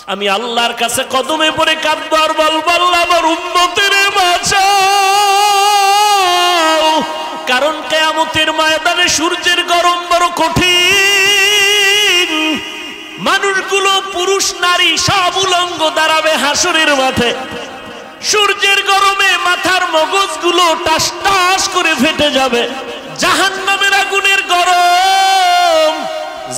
আমি আল্লাহর কাছে কদমে পড়ে কাঁদবো আর বলবো, আল্লাহ আমার উম্মতের বাঁচাও। কারণ কিয়ামতের ময়দানে সূর্যের গরম বড় কঠিন। মানুষগুলো পুরুষ নারী সব উলঙ্গ দাঁড়াবে হাসরের মাঠে। সূর্যের গরমে মাথার মগজগুলো টাস টাস করে ফেটে যাবে। জাহান্নামের আগুনের গরম,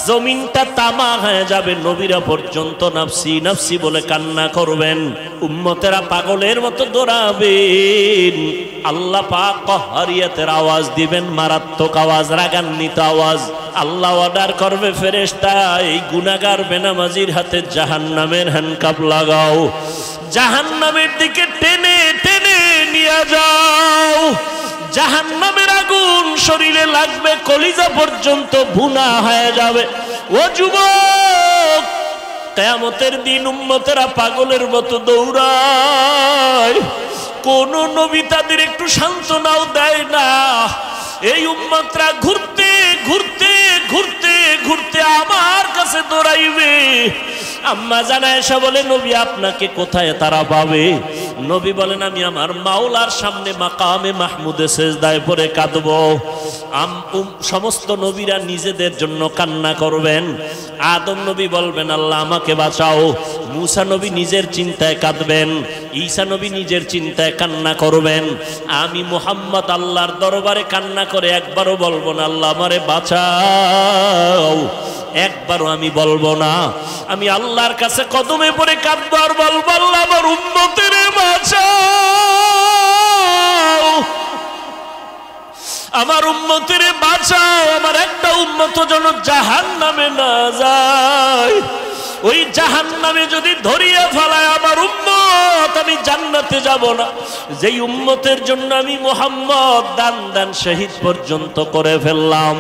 জমিনটা তামা হয়ে যাবে। নবীরা পর্যন্ত নাফসি নাফসি বলে কান্না করবেন, উম্মতেরা পাগলের মতো দৌড়াবেন। আল্লাহ পাক কহরিয়াতের আওয়াজ দিবেন, মারাত্মক আওয়াজ, রাগান্বিত আওয়াজ। আল্লাহ অর্ডার করবে, ফেরেশতা এই গুনাহগার বেনামাজির হাতে জাহান্নামের হ্যান্ডকাপ লাগাও, জাহান্নামের দিকে টেনে টেনে নিয়ে যাও। জাহান্নামের আগুন শরীরে লাগবে, কলিজা পর্যন্ত ভুনা হয়ে যাবে। ও যুবক, কিয়ামতের দিন উম্মতেরা পাগলের মতো দৌড়ায়, কোন নবী তাদের একটু সান্ত্বনাও দেয় না। এই উম্মতরা ঘুরতে ঘুরতে ঘুরতে ঘুরতে আমার কাছে দৌড়াইবে। আম্মা জান আয়েশা বলে, নবী আপনাকে কোথায় তারা পাবে? নবী বলেন, আমি আমার মাওলার সামনে মাকামে মাহমুদে সেজদায় পড়ে কাঁদব। সমস্ত নবীরা নিজেদের জন্য কান্না করবেন। আদম নবী বলবেন, আল্লাহ আমাকে বাঁচাও। মূসা নবী নিজের চিন্তায় কাঁদবেন। ঈসা নবী নিজের চিন্তায় কান্না করবেন। আমি মুহাম্মদ আল্লাহর দরবারে কান্না করে একবারও বলবো না, আল্লাহ আমারে বাঁচাও। একবারও আমি বলবো না। আমি আল্লাহর কাছে কদমে পড়ে কাঁদবো আর বলবো, আল্লাহ আমার উম্মতের বাঁচাও, আমার উম্মতের বাঁচাও। আমার একটা উম্মত যেন জাহান্নামে না যায়। ওই জাহান্নামে যদি ধরিয়ে ফেলায় আমার উম্মত, আমি জান্নাতে যাব না। যেই উম্মতের জন্য আমি মুহাম্মদ দান দান শহীদ পর্যন্ত করে ফেললাম,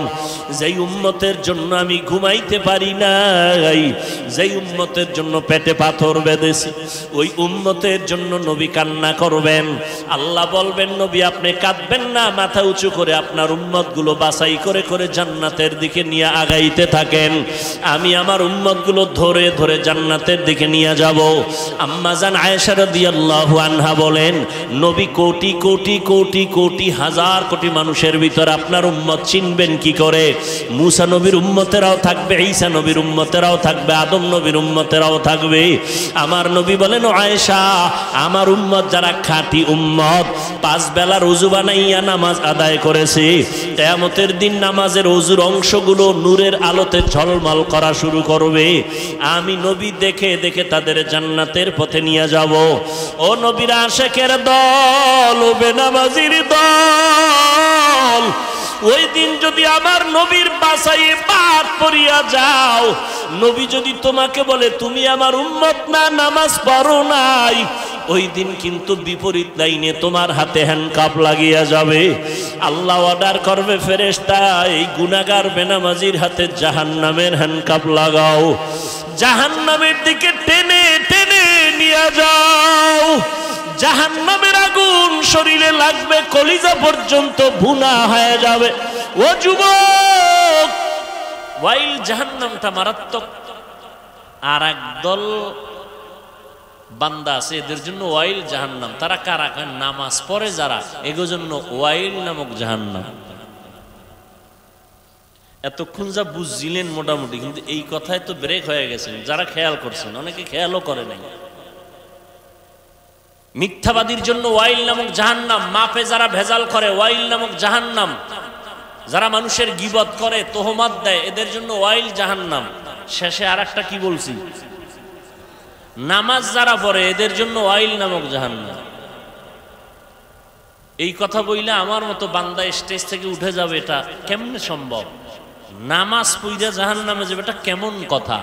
যেই উম্মতের জন্য আমি ঘুমাইতে পারি নাই, যেই উম্মতের জন্য পেটে পাথর বেঁধেছি, ওই উম্মতের জন্য নবী কান্না করবেন। আল্লাহ বলবেন, নবী আপনি কাঁদবেন না, মাথা উঁচু করে আপনার উম্মতগুলো বাছাই করে করে জান্নাতের দিকে নিয়ে আগাইতে থাকেন। আমি আমার উম্মতগুলো ধরে ধরে জান্নাতের দিকে নিয়ে যাব। আম্মা জান আয়েশা রাদিয়াল্লাহু আনহা বলেন, নবী কোটি কোটি কোটি কোটি হাজার কোটি মানুষের ভিতর আপনার উম্মত চিনবেন কি করে? মূসা নবীর উম্মতেরাও থাকবে, ঈসা নবীর উম্মতেরাও থাকবে, আদম নবীর উম্মতেরাও থাকবে। আমার নবী বলেন, ও আয়েশা, আমার উম্মত যারা খাঁটি উম্মত, 5 বেলার ওযু বানাইয়া নামাজ আদায় করেছে, কিয়ামতের দিন নামাজের ওযুর অংশগুলো নূরের আলোতে ঝলমল করা শুরু করবে। আমি নবী দেখে দেখে তাদের জান্নাতের পথে নিয়ে যাব। ও নবীর আশিকের দল, ও বেনামাজির দল, ওই দিন যদি আমার নবীর বাসায় বাদ পড়িয়া যাও, নবী যদি তোমাকে বলে তুমি আমার উম্মত না, নামাজ পড়ো নাই, ওই দিন কিন্তু বিপরীত লাইনে তোমার হাতে হ্যান্ডকাপ লাগিয়া যাবে। আল্লাহ অর্ডার করবে, ফেরেশতা এই গুনাহগার বেনামাজির হাতে জাহান্নামের হ্যান্ডকাপ লাগাও, জাহান্নামের দিকে টেনে টেনে নিয়ে যাও। জাহান্নামের আগুন শরীরে লাগবে, কলিজা পর্যন্ত ভুনা হয়ে যাবে। ও যুবক, ওয়াইল জাহান্নামটা মারাত্মক। আর একদল বান্দা আছে, এদের জন্য ওয়াইল জাহান্নাম। তারা কারা? নামাজ পড়ে যারা, এগোর জন্য ওয়াইল নামক জাহান্নাম। এতক্ষণ যা বুঝছিলেন মোটামুটি, কিন্তু এই কথায় তো ব্রেক হয়ে গেছেন। যারা খেয়াল করছেন, অনেকে খেয়ালও করে নাই। মিথ্যাবাদীর জন্য ওয়াইল নামক জাহান্নাম। মাপে যারা ভেজাল করে, ওয়াইল নামক জাহান্নাম। যারা মানুষের গীবত করে, তোহমাত দেয়, এদের জন্য ওয়াইল জাহান্নাম। শেষে আর একটা কি বলছি, নামাজ যারা পড়ে, এদের জন্য ওয়াইল নামক জাহান্নাম। এই কথা বইলে আমার মতো বান্দা স্টেজ থেকে উঠে যাবে, এটা কেমনে সম্ভব? নামাজ পড়ে জাহান্নামে যাবে, এটা কেমন কথা?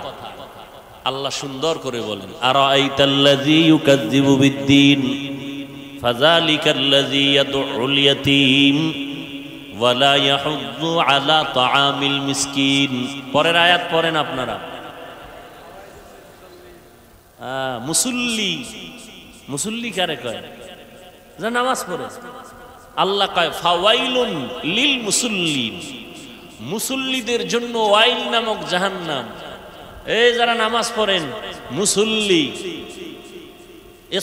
আল্লাহ সুন্দর করে বলেন, আরাআইতাল্লাযী ইউকাযযিবু বিদ্দীন ফাযালিকাল্লাযী ইয়াদউল ইয়াতীম ওয়া লা ইয়াহুয্যু আলা তাআমিল মিসকিন। পরের আয়াত পড়েন আপনারা। মুসল্লি, মুসল্লি কারে কয়? যা নামাজ পড়ে। আল্লাহ কয় ফাওয়াইলুন লিল মুসল্লিন, মুসল্লিদের জন্য ওয়াইল নামক জাহান্নাম। এই যারা নামাজ পড়েন মুসল্লি,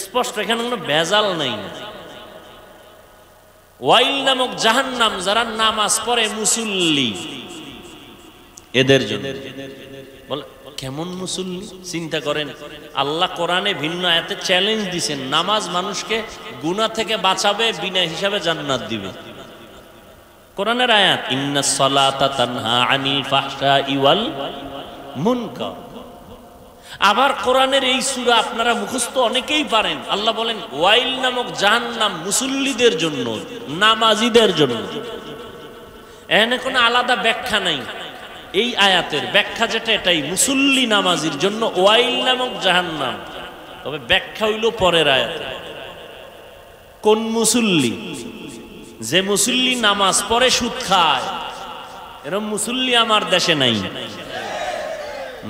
স্পষ্ট এখানে কোনো ভেজাল নাই। ওয়াইল নামক জাহান্নাম যারা নামাজ পড়ে মুসল্লি, এদের জন্য। বলে কেমন মুসল্লি? চিন্তা করেন, আল্লাহ কোরআনে ভিন্ন আয়াতে চ্যালেঞ্জ দিয়েছেন, নামাজ মানুষকে গুনাহ থেকে বাঁচাবে, বিনা হিসাবে জান্নাত দিবে। কোরআনের আয়াত, ইন্নাস সালাতা তানহা আনিল ফাহশাই ওয়াল মুনকার। আবার কোরআনের এই সূরা আপনারা মুখস্থ অনেকেই পারেন। আল্লাহ বলেন ওয়াইল নামক জাহান্নাম মুসল্লিদের জন্য, নামাজীদের জন্য। এখানে কোনো আলাদা ব্যাখ্যা নাই। এই আয়াতের ব্যাখ্যা যেটা, এটাই, মুসল্লি নামাজির জন্য ওয়াইল নামক জাহান্নাম। তবে ব্যাখ্যা হইল পরের আয়াতে। কোন মুসল্লি? যে মুসল্লি নামাজ পড়ে সুদ খায়, এরকম মুসল্লি আমার দেশে নাই।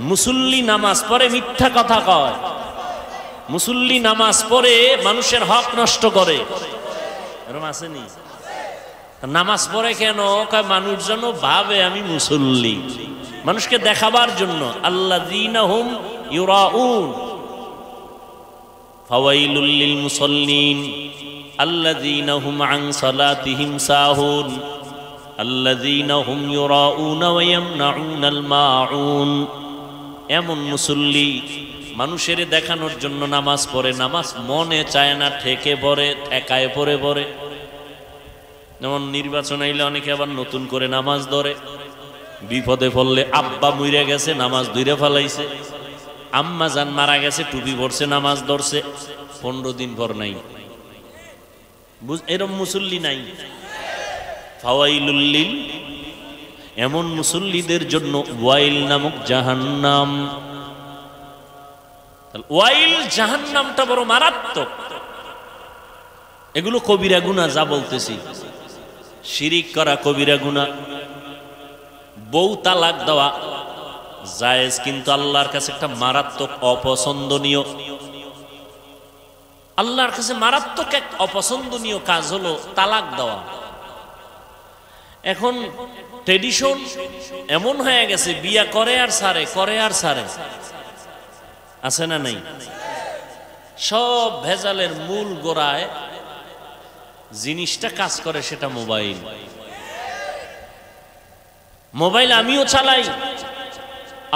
মুসল্লি নামাজ পড়ে মিথ্যা কথা কয়, মুসল্লি নামাজ পড়ে মানুষের হক নষ্ট করে, এরকম আসেনি? নামাজ পড়ে কেন? মানুষ যেন ভাবে আমি মুসল্লি, মানুষকে দেখাবার জন্য। আল্লাযীনা হুম ইউরাউন ফাওয়াইলুল লিল মুসাল্লিন আল্লাযীনা হুম আন সালাতিহিম সাহুন আল্লাযীনা হুম ইউরাউন ওয়া ইয়ামনাউনাল মাউন। এমন মুসল্লি মানুষের দেখানোর জন্য নামাজ পড়ে, নামাজ মনে চায় না, ঠেকে পড়ে, ঠেকায় পড়ে পড়ে। যেমন নির্বাচন আইলে অনেকে আবার নতুন করে নামাজ ধরে, বিপদে পড়লে আব্বা মইরা গেছে নামাজ ধরে ফেলাইছে, আম্মা জান মারা গেছে টুপি পড়ছে নামাজ ধরছে, 15 দিন পর নাই। এরকম মুসল্লি নাই। ফাওয়াইলুল লিল, এমন মুসল্লিদের জন্য ওয়াইল নামক জাহান্নাম। ওয়াইল জাহান্নামটা বড় মারাত্মক। এগুলো কবিরা গুনাহ, যা বলতেছি, শিরিক করা কবিরা গুনাহ, বউ তালাক দেওয়া জায়েজ, কিন্তু আল্লাহর কাছে একটা মারাত্মক অপছন্দনীয়, আল্লাহর কাছে মারাত্মক এক অপছন্দনীয় কাজ হলো তালাক দেওয়া। এখন ট্রেডিশন এমন হয়ে গেছে, বিয়া করে আর সারে, করে আর সারে, আছে না নাই? সব ভেজালের মূল গোড়ায় জিনিসটা কাজ করে, সেটা মোবাইল। মোবাইল আমিও চালাই,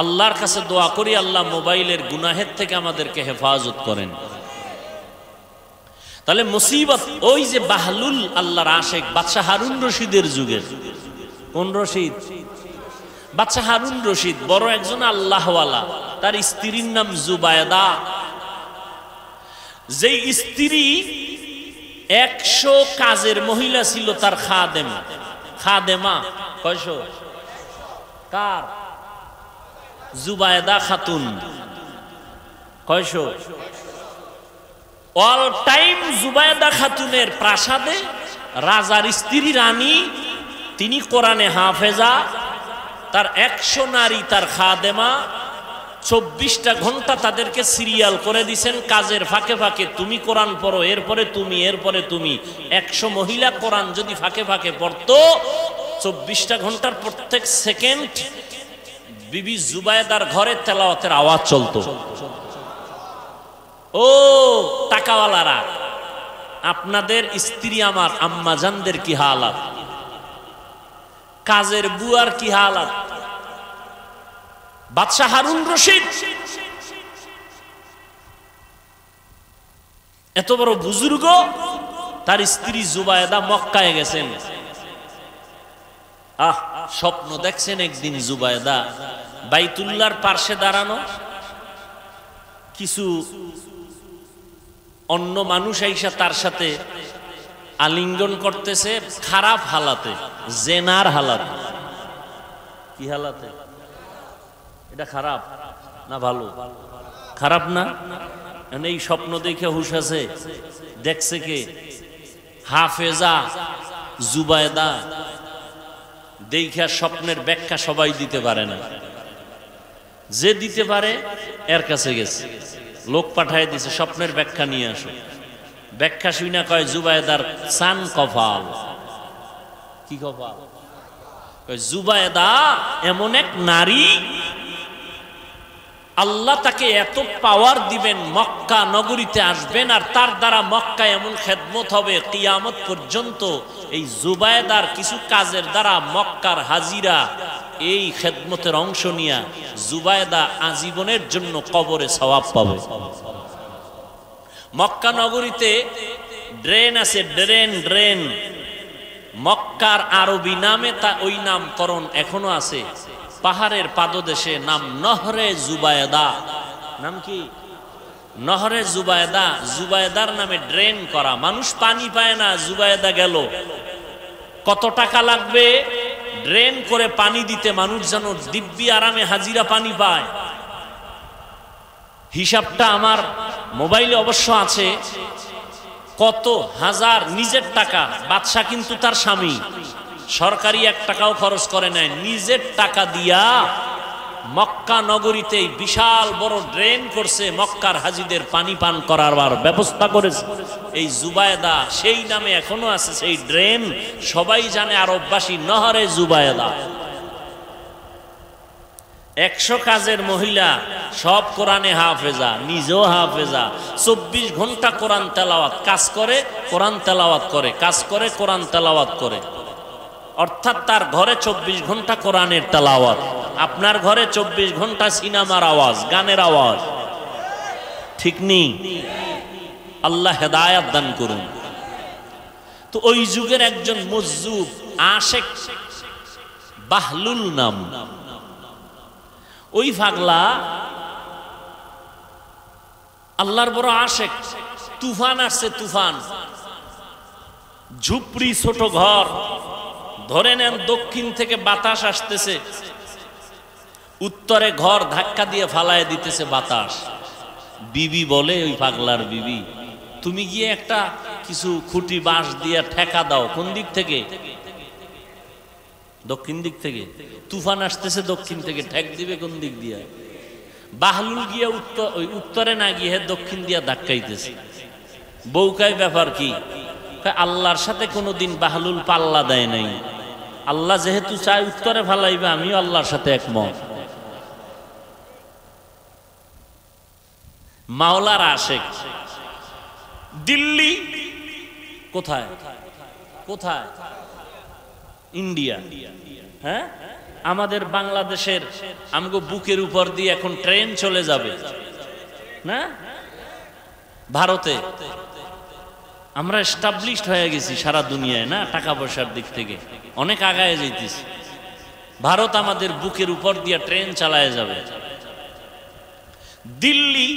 আল্লাহর কাছে দোয়া করি আল্লাহ মোবাইলের গুনাহের থেকে আমাদেরকে হেফাজত করেন। তাহলে মুসিবত ওই যে বাহলুল আল্লাহর আশেক বাদশাহ হারুন রশিদের যুগের। কোন রশিদ? বাদশাহ হারুন রশিদ বড় একজন আল্লাহওয়ালা। তার স্ত্রীর নাম জুবায়দা। যেই স্ত্রী 100 কাজের মহিলা ছিল তার খাদেম, খাদেমা। কয়শো? কার? জুবায়দা খাতুন। কয়শো? অল টাইম জুবায়দা খাতুনের প্রাসাদে রাজার স্ত্রী রানী, তিনি কোরআনে হাফেজা, তার 100 নারী তার খাদেমা। 24টা ঘন্টা তাদেরকে সিরিয়াল করে দিছেন, কাজের ফাঁকে ফাঁকে তুমি কোরআন পড়ো, এরপরে তুমি, এরপরে তুমি। 100 মহিলা কোরআন যদি ফাঁকে ফাঁকে পড়তো, 24টা ঘন্টার প্রত্যেক সেকেন্ড বিবি জুবায়দার ঘরে তেলাওয়াতের আওয়াজ চলতো। ও টাকাওয়ালারা, আপনাদের স্ত্রী আমার আম্মা জানদের কি হালাত, কাজের বুয়ার কি হালাত। বাদশাহ হারুন রশিদ এত বড় বুজুর্গ, তার স্ত্রী জুবায়দা মক্কায় গেছেন। স্বপ্ন দেখছেন একদিন জুবায়দা বাইতুল্লাহর পার্শ্বে দাঁড়ানো, কিছু অন্য মানুষ আইসা তার সাথে আলিঙ্গন করতেছে, খারাপ হালাতে, জেনার হালাতে। কি হালাতে? এটা খারাপ না ভালো? খারাপ না? এই স্বপ্ন দেখে হুশ আছে? দেখছে কে? হাফেজা জুবায়দা। দেখা স্বপ্নের ব্যাখ্যা সবাই দিতে পারে না, যে দিতে পারে এর কাছে গেছে, লোক পাঠায় দিছে, স্বপ্নের ব্যাখ্যা নিয়ে আসো। ব্যাখ্যা শুনা কয় জুবায়দার সান কপাল। কি কপাল? কয় জুবায়দা এমন এক নারী আল্লাহ তাকে এত পাওয়ার দিবেন, মক্কা নগরীতে আসবেন আর তার দ্বারা মক্কায় এমন খেদমত হবে কিয়ামত পর্যন্ত। এই জুবায়দার কিছু কাজের দ্বারা মক্কার হাজিরা এই খেদমতের অংশ নিয়া জুবায়দা আজীবনের জন্য কবরে সওয়াব পাবে। মক্কা নগরীতে ড্রেন আছে, ড্রেন মক্কার আরবি নামে তা ওই নামকরণ এখনো আছে। পাহাড়ের পাদদেশে নাম নহরে জুবায়দা। নাম কি? নহরে জুবায়দা। জুবায়দার নামে ড্রেন করা, মানুষ পানি পায় না, জুবায়দা গেল। কত টাকা লাগবে ড্রেন করে পানি দিতে, মানুষ যেন দিব্যি আরামে হাজিরা পানি পায়। হিসাবটা আমার মোবাইলে অবশ্য আছে। কত হাজার নিজের টাকা, বাদশা কিন্তু তার স্বামী, সরকারি 1 টাকাও খরচ করে নাই, নিজের টাকা দিয়া মক্কা নগরীতে বিশাল বড় ড্রেন করছে, মক্কার হাজিদের পানি পান করার ব্যবস্থা করেছে। এই জুবায়দা সেই নামে এখনো আছে সেই ড্রেন, সবাই জানে আরববাসী, নহরে জুবায়দা। 100 কাজের মহিলা, সব কোরআনে হাফেজা, নিজেও হাফেজা, 24 ঘন্টা কোরআন তেলাওয়াত, কাজ করে কোরআন তেলাওয়াত করে, কাজ করে কোরআন তেলাওয়াত করে। অর্থাৎ তার ঘরে 24 ঘন্টা কোরআনের তেলাওয়াত, আপনার ঘরে 24 ঘন্টা সিনেমার আওয়াজ, গানের আওয়াজ। ঠিক নেই? আল্লাহ হেদায়াত দান করুন। তো ওই যুগের একজন মজজুব আশেক, বাহলুল নাম, ওই পাগলা আল্লাহর বড় আশেক। তুফান আসছে, তুফান, ঝুপড়ি ছোট ঘর, ধরে নেন দক্ষিণ থেকে বাতাস আসতেছে, উত্তরে ঘর ধাক্কা দিয়ে ফালায় দিতেছে বাতাস। বিবি বলে, ওই পাগলার বিবি, তুমি গিয়ে একটা কিছু খুঁটি বাঁশ দিয়ে ঠেকা দাও। কোন দিক থেকে? দক্ষিণ দিক থেকে। তুফান আসতেছে দক্ষিণ থেকে, ঠেক দিবে কোন দিক দিয়ে? বাহলুল গিয়ে উত্তরে না গিয়ে দক্ষিণ দিয়া ধাক্কাইতেছে। বউকায় ব্যাপার কি? আল্লাহর সাথে কোনোদিন বাহলুল পাল্লা দেয় নাই। আল্লাহ যেহেতু চাই উত্তরে ফালাইবে, আমিও আল্লাহর সাথে একমত। মাওলার আশেক। দিল্লি কোথায়? কোথায়? ইন্ডিয়া। হ্যাঁ, আমাদের বাংলাদেশের আমগো বুকের উপর দিয়ে এখন ট্রেন চলে যাবে না ভারতে। আমরা এস্টাবলিশড হয়ে গেছি সারা দুনিয়ায়, না টাকা পয়সার দিক থেকে অনেক আগায় যাইতেছি। ভারত আমাদের বুকের উপর দিয়ে ট্রেন চালায় যাবে। দিল্লি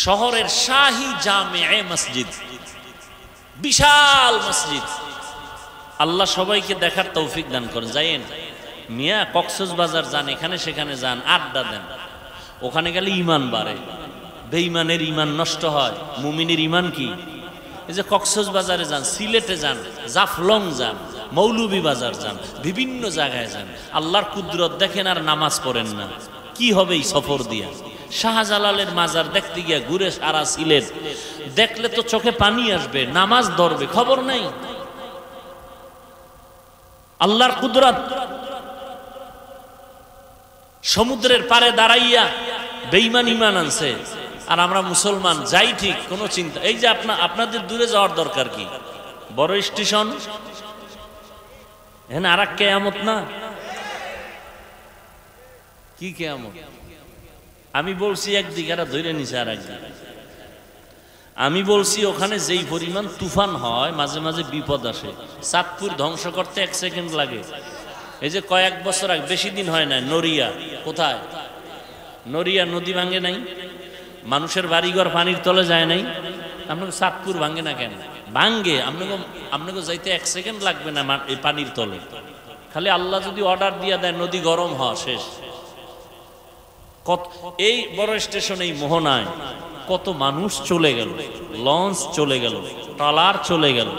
শহরের শাহী জামে মসজিদ, বিশাল মসজিদ। আল্লাহ সবাইকে দেখার তৌফিক দান করেন। যাইয়েন মিয়া, কক্সবাজার যান, এখানে সেখানে যান, আড্ডা দেন। ওখানে গেলে ইমান বাড়ে, বেঈমানের ইমান নষ্ট হয়, মুমিনের ইমান কি? এই যে কক্সবাজারে যান, সিলেটে যান, জাফলং যান, মৌলভী বাজার যান, বিভিন্ন জায়গায় যান, আল্লাহর কুদরত দেখেন আর নামাজ পড়েন না। কি হবে এই সফর দিয়া? শাহজালালের মাজার দেখতে গিয়া ঘুরে সারা সিলেট দেখলে তো চোখে পানি আসবে, নামাজ ধরবে, খবর নাই। আল্লাহর কুদরত। সমুদ্রের পারে দাঁড়াইয়া বেঈমান ইমান আনছে, আর আমরা মুসলমান যাই ঠিক, কোনো চিন্তা। এই যে আপনাদের দূরে যাওয়ার দরকার কি? বড় স্টেশন, এখানে আর এক কেয়ামত না? কি কেয়ামত? আমি বলছি একদিকে, এরা ধরে নিছে আর একদিকে। আমি বলছি ওখানে যেই পরিমাণ তুফান হয়, মাঝে মাঝে বিপদ আসে। চাঁদপুর ধ্বংস করতে 1 সেকেন্ড লাগে। এই যে কয়েক বছর আগে, বেশি দিন হয় না, নড়িয়া, কোথায়? নড়িয়া নদী ভাঙে নাই, মানুষের বাড়িঘর পানির তলে যায় নাই। আপনাকে চাঁদপুর ভাঙে না কেন? ভাঙ্গে। আপনাকে যাইতে 1 সেকেন্ড লাগবে না এই পানির তলে। খালি আল্লাহ যদি অর্ডার দিয়ে দেয়, নদী গরম হওয়া শেষ। এই বড় স্টেশন, এই মোহনায় কত মানুষ চলে গেল, লঞ্চ চলে গেল, ট্রলার চলে গেল।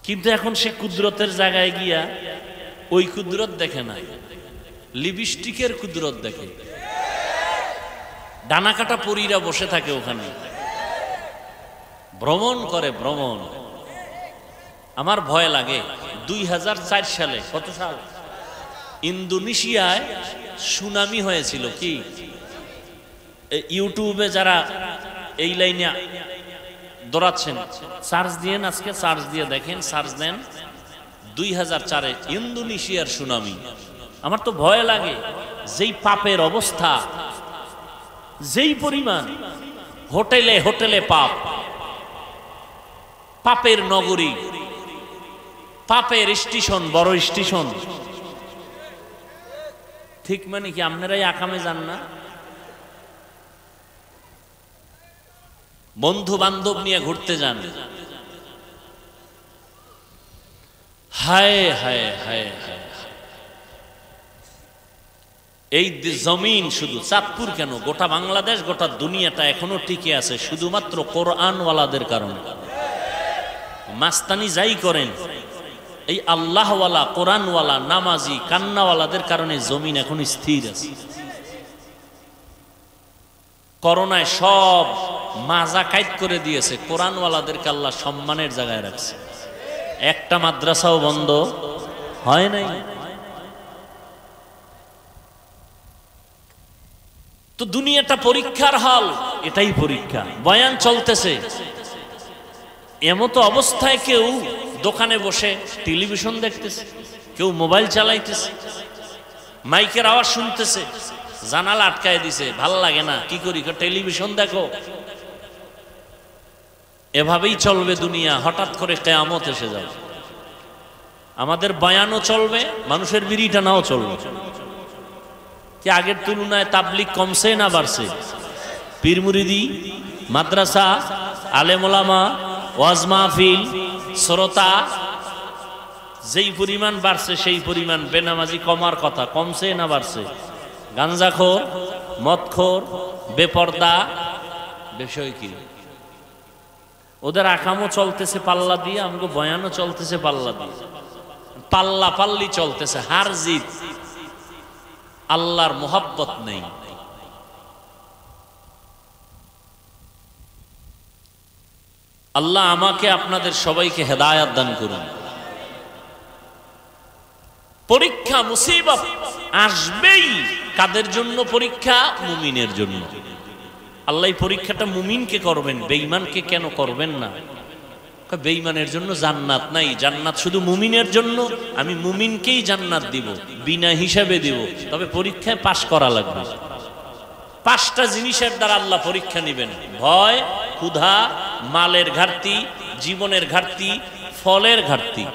কিন্তু এখন সে কুদরতের জায়গায় গিয়া ওই কুদরত দেখে না, লিপস্টিকের কুদরত দেখে। ডানা কাটা পরীরা বসে থাকে ওখানে, ভ্রমণ করে, ভ্রমণ। আমার ভয় লাগে। 2004 সালে, কত সাল? ইন্দোনেশিয়ায় সুনামি হয়েছিল। কি ইউটিউবে যারা এই লাইনে দৌড়াচ্ছেন সার্চ দিয়েন, আজকে সার্চ দিয়ে দেখেন, সার্চ দেন 2004-এ ইন্দোনেশিয়ার সুনামি। আমার তো ভয় লাগে, যেই পাপের অবস্থা, যেই পরিমাণ, হোটেলে হোটেলে পাপ, পাপের নগরী, পাপের স্টেশন, বড় স্টেশন। ঠিক মানে কি আপনারাই আকামে যান না? বন্ধু বান্ধব নিয়ে ঘুরতে যান, হায় হায় হায় হায়। এই জমিন শুধু চাঁদপুর কেন, গোটা বাংলাদেশ, গোটা দুনিয়াটা এখনো টিকে আছে শুধুমাত্র কোরআনওয়ালাদের কারণে। মাস্তানি যাই করেন, এই আল্লাহওয়ালা, কোরআনওয়ালা, নামাজি, কান্নাওয়ালাদের কারণে জমিন এখন স্থির আছে। করোনায় সব মাজা কাইট করে দিয়েছে, কোরআনওয়ালাদেরকে আল্লাহ সম্মানের জায়গায় রাখছে। একটা মাদ্রাসাও বন্ধ হয় নাই। তো দুনিয়াটা পরীক্ষার হল, এটাই পরীক্ষা। বয়ান চলতেছে, এমতো অবস্থায় কেউ দোকানে বসে টেলিভিশন দেখতেছে, কেউ মোবাইল চালাইতেছে, মাইকের আওয়াজ শুনতেছে, জানালা আটকায় দিছে, ভাল লাগে না, কি করি, টেলিভিশন দেখো। এভাবেই চলবে দুনিয়া, হঠাৎ করে কিয়ামত এসে যাবে। আমাদের বয়ানও চলবে, মানুষের বিড়ি টানাও চলবে। কি আগের তুলনায় তাবলিগ কমছে না বাড়ছে? পীর মুরিদি, মাদ্রাসা, আলেম ওলামা, ওয়াজ মাহফিল, শ্রোতা যেই পরিমাণ বাড়ছে সেই পরিমাণ বেনামাজি কমার কথা, কমছে না বাড়ছে? গাঞ্জাখোর, মদখোর, বেপর্দা, বিষয় কি? ওদের আকামও চলতেছে পাল্লা দিয়ে, আমাকে বয়ানও চলতেছে পাল্লা দিয়ে, পাল্লা পাল্লি চলতেছে, হার জিত। আল্লাহর মোহাব্বত নেই। আল্লাহ আমাকে আপনাদের সবাইকে হেদায়াত দান করুন। পরীক্ষা মুসিবত আসবেই। কাদের জন্য পরীক্ষা? মুমিনের জন্য। আল্লাহ পরীক্ষাটা মুমিনকে করবেন, বেঈমানকে কেন করবেন না? বেঈমানের জন্য জান্নাত নাই, জান্নাত শুধু মুমিনের জন্য। আমি মুমিনকেই জান্নাত দিব, বিনা হিসাবে দিব, তবে পরীক্ষায় পাশ করা লাগবে। 5টা জিনিসের দ্বারা আল্লাহ পরীক্ষা নেবেন: ভয়, ক্ষুধা, মালের ঘাটতি, জীবনের ঘাটতি, ফলের ঘাটতি।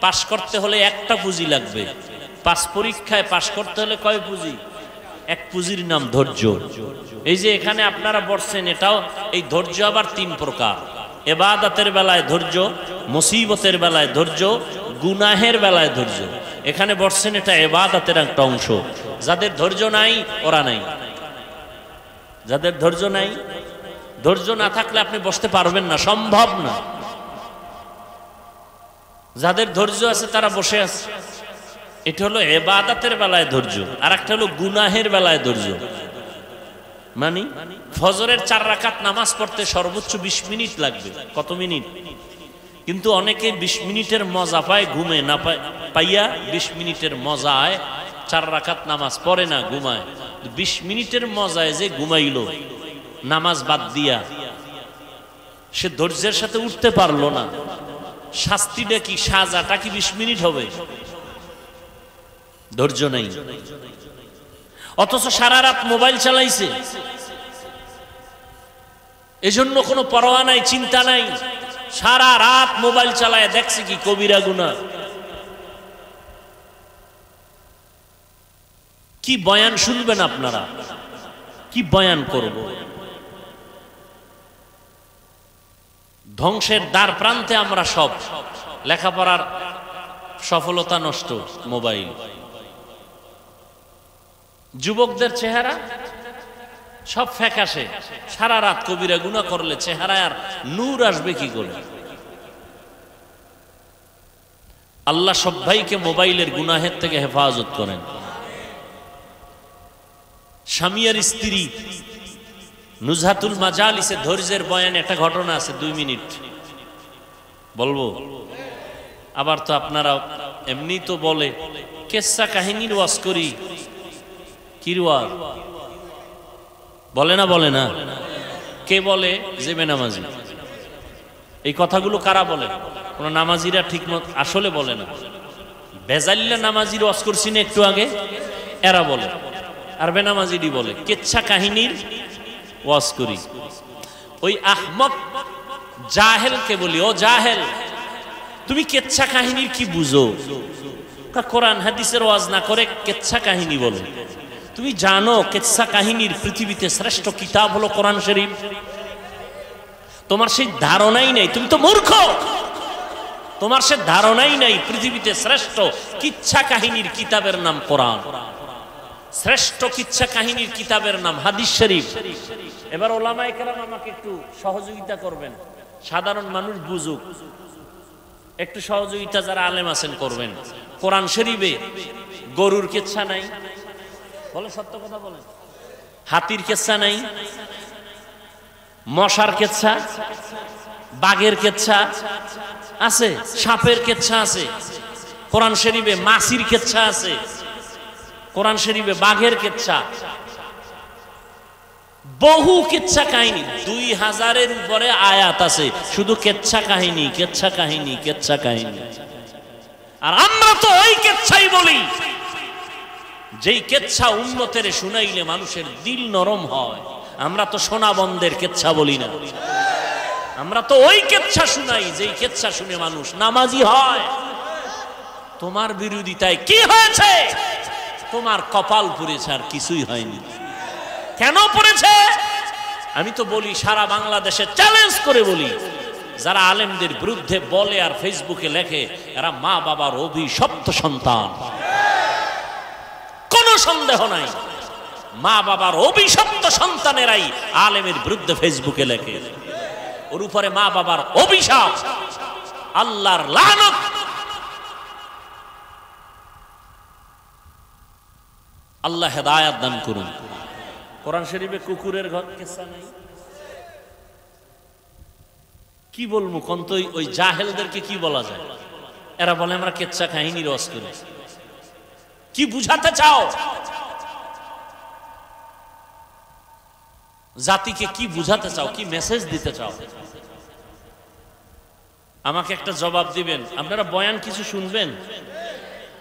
পাশ করতে হলে একটা পুঁজি লাগবে। 5 পরীক্ষায় পাশ করতে হলে কয় পুঁজি? এক পুঁজির নাম ধৈর্য। এই যে এখানে আপনারা বসছেন, এটাও এই ধৈর্য আবার 3 প্রকার। ইবাদতের বেলায় ধৈর্য, মুসিবতের বেলায় ধৈর্য, গুনাহের বেলায় ধৈর্য। এখানে বসছেন, এটা ইবাদতের একটা অংশ। যাদের ধৈর্য নাই ওরা নাই। যাদের ধৈর্য নাই, ধৈর্য না থাকলে আপনি বসতে পারবেন না, সম্ভব না। যাদের ধৈর্য আছে তারা বসে আছে। এটা হলো ইবাদতের বেলায় ধৈর্য, আর একটা হলো গুনাহের বেলায় ধৈর্য। মানে ফজরের 4 রাকাত নামাজ পড়তে সর্বোচ্চ 20 মিনিট লাগবে। কত মিনিট? কিন্তু অনেকে 20 মিনিটের মজা পায়, ঘুমে না পাইয়া 20 মিনিটের মজায় 4 রাকাত নামাজ পড়ে না, ঘুমায়। 20 মিনিটের মজায় যে ঘুমাইল নামাজ বাদ দিয়া, সে ধৈর্যের সাথে উঠতে পারলো না। শাস্তিটা কি, সাজাটা কি 20 মিনিট হবে? ধৈর্য নাই। অথচ সারা রাত মোবাইল চালাইছে, এজন্য কোনো পরোয়া নাই, চিন্তা নাই। সারা রাত মোবাইল চালায় দেখছে কি কবিরা গুনাহ। কি বয়ান শুনবেন আপনারা? কি বয়ান করব? ধ্বংসের দ্বার প্রান্তে আমরা সব। লেখাপড়ার সফলতা নষ্ট, মোবাইল। যুবকদের চেহারা সব ফ্যাকাশে, সারা রাত কবিরা গুনাহ করলে চেহারায় আর নূর আসবে কি করে? আল্লাহ সব ভাইকে মোবাইলের গুনাহের থেকে হেফাজত করেন। স্বামী আর স্ত্রী নুজহাতুল মাজালিসে ধৈর্যের বয়ানে একটা ঘটনা আছে, 2 মিনিট বলবো। আবার তো আপনারা এমনি তো বলে কেচ্ছা কাহিনীর ওয়াজ করি, কি ওয়াজ বলে না? বলে না? কে বলে? যে বেনামাজি। এই কথাগুলো কারা বলে? কোন নামাজিরা ঠিক মত আসলে বলে না। বেজাল্লা নামাজির ওয়াজ করছি না একটু আগে, এরা বলে। আর বেনামাজিরই বলে কেচ্ছা কাহিনীর ওয়াজ করি। ওই আহমক জাহেলকে বলি, ও জাহেল, তুমি কেচ্ছা কাহিনীর কি বুঝো? কোরআন হাদিসের ওয়াজ না করে কেচ্ছা কাহিনী বলে। তুমি জানো কেচ্ছা কাহিনীর পৃথিবীতে শ্রেষ্ঠ কিতাব হলো কোরআন শরীফ? তোমার সেই ধারণাই নেই, তুমি তো মূর্খ। তোমার সে ধারণাই নাই পৃথিবীতে শ্রেষ্ঠ কিচ্ছা কাহিনীর কিতাবের নাম কোরআন, শ্রেষ্ঠ কিচ্ছা কাহিনীর কিতাবের নাম হাদিস শরীফ। এবার ওলামায়ে কেরাম আমাকে একটু সহযোগিতা করবেন, সাধারণ মানুষ বুঝুক, একটু সহযোগিতা যারা আলেম আছেন করবেন। কোরআন শরীফে গরুর কেচ্ছা নাই, বলে সত্য কথা বলেন। হাতির কেচ্ছা নাই, মশার কেচ্ছা, বাঘের কেচ্ছা আছে, সাপের কেচ্ছা আছে কোরআন শরীফে, মাছির কেচ্ছা আছে কোরআন শরীফে, বাঘের কেচ্ছা, বহু কেচ্ছা কাহিনী, 2000-এর উপরে আয়াত আছে শুধু কেচ্ছা কাহিনী, কেচ্ছা কাহিনী, কেচ্ছা কাহিনী। আর আমরা তো ওই কেচ্ছাই বলি যেই কেচ্ছা উম্মতের শুনাইলে মানুষের দিল নরম হয়। আমরা তো সোনা বন্ধের কেচ্ছা বলি না, আমরা তো ওই কেচ্ছা শুনাই যেই কেচ্ছা শুনে মানুষ নামাজি হয়। তোমার বিরোধিতায় কি হয়েছে? তোমার কপাল পুড়েছে, আর কিছুই হয়নি। কেন পড়েছে? আমি তো বলি, সারা বাংলাদেশে চ্যালেঞ্জ করে বলি, যারা আলেমদের বিরুদ্ধে বলে আর ফেসবুকে লেখে এরা মা বাবার অভিশপ্ত সন্তান, কোনো সন্দেহ নাই। মা বাবার অভিশপ্ত সন্তানেরাই আলেমের বিরুদ্ধে ফেসবুকে লেখে, ওর উপরে মা বাবার অভিশাপ, আল্লাহর লানত। আল্লাহ হেদায়েত দান করুন। কোরআন শরীফে কুকুরের ঘর কেচ্ছা নাই, কি বলবো কোন? তো ওই জাহেলদেরকে কি বলা যায়? এরা বলে আমরা কেচ্ছা কাহিনীর ওয়াজ করি। কি বুঝাতে চাও? জাতিকে কি বুঝাতে চাও? কি মেসেজ দিতে চাও? আমাকে একটা জবাব দিবেন। আপনারা বয়ান কিছু শুনবেন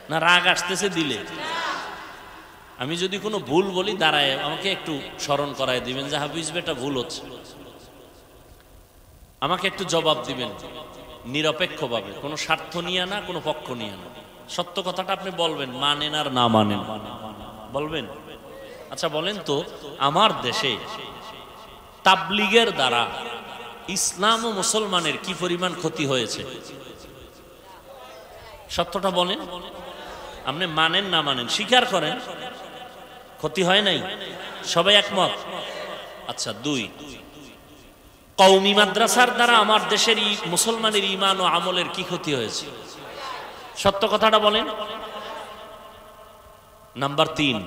না? রাগ আসতেছে দিলে? আমি যদি কোনো ভুল বলি দাঁড়ায় আমাকে একটু স্মরণ করায় দিবেন যে হাফিজ বেটা ভুল হচ্ছে। আমাকে একটু জবাব দিবেন নিরপেক্ষভাবে, কোনো স্বার্থ নিয়ে না, কোনো পক্ষ নিয়ে না। সত্য কথাটা আপনি বলবেন, মানেন আর না মানেন বলবেন। আচ্ছা বলেন তো, আমার দেশে তাবলীগের দ্বারা ইসলাম ও মুসলমানের কি পরিমাণ ক্ষতি হয়েছে? সত্যটা বলেন। আপনি মানেন না মানেন স্বীকার করেন, ক্ষতি হয় নাই? সবাই একমত? আচ্ছা, 2, কওমি মাদ্রাসার দ্বারা আমার দেশের মুসলমানের ঈমান ও আমলের কি ক্ষতি হয়েছে? সত্য কথাটা বলেন। নাম্বার 3,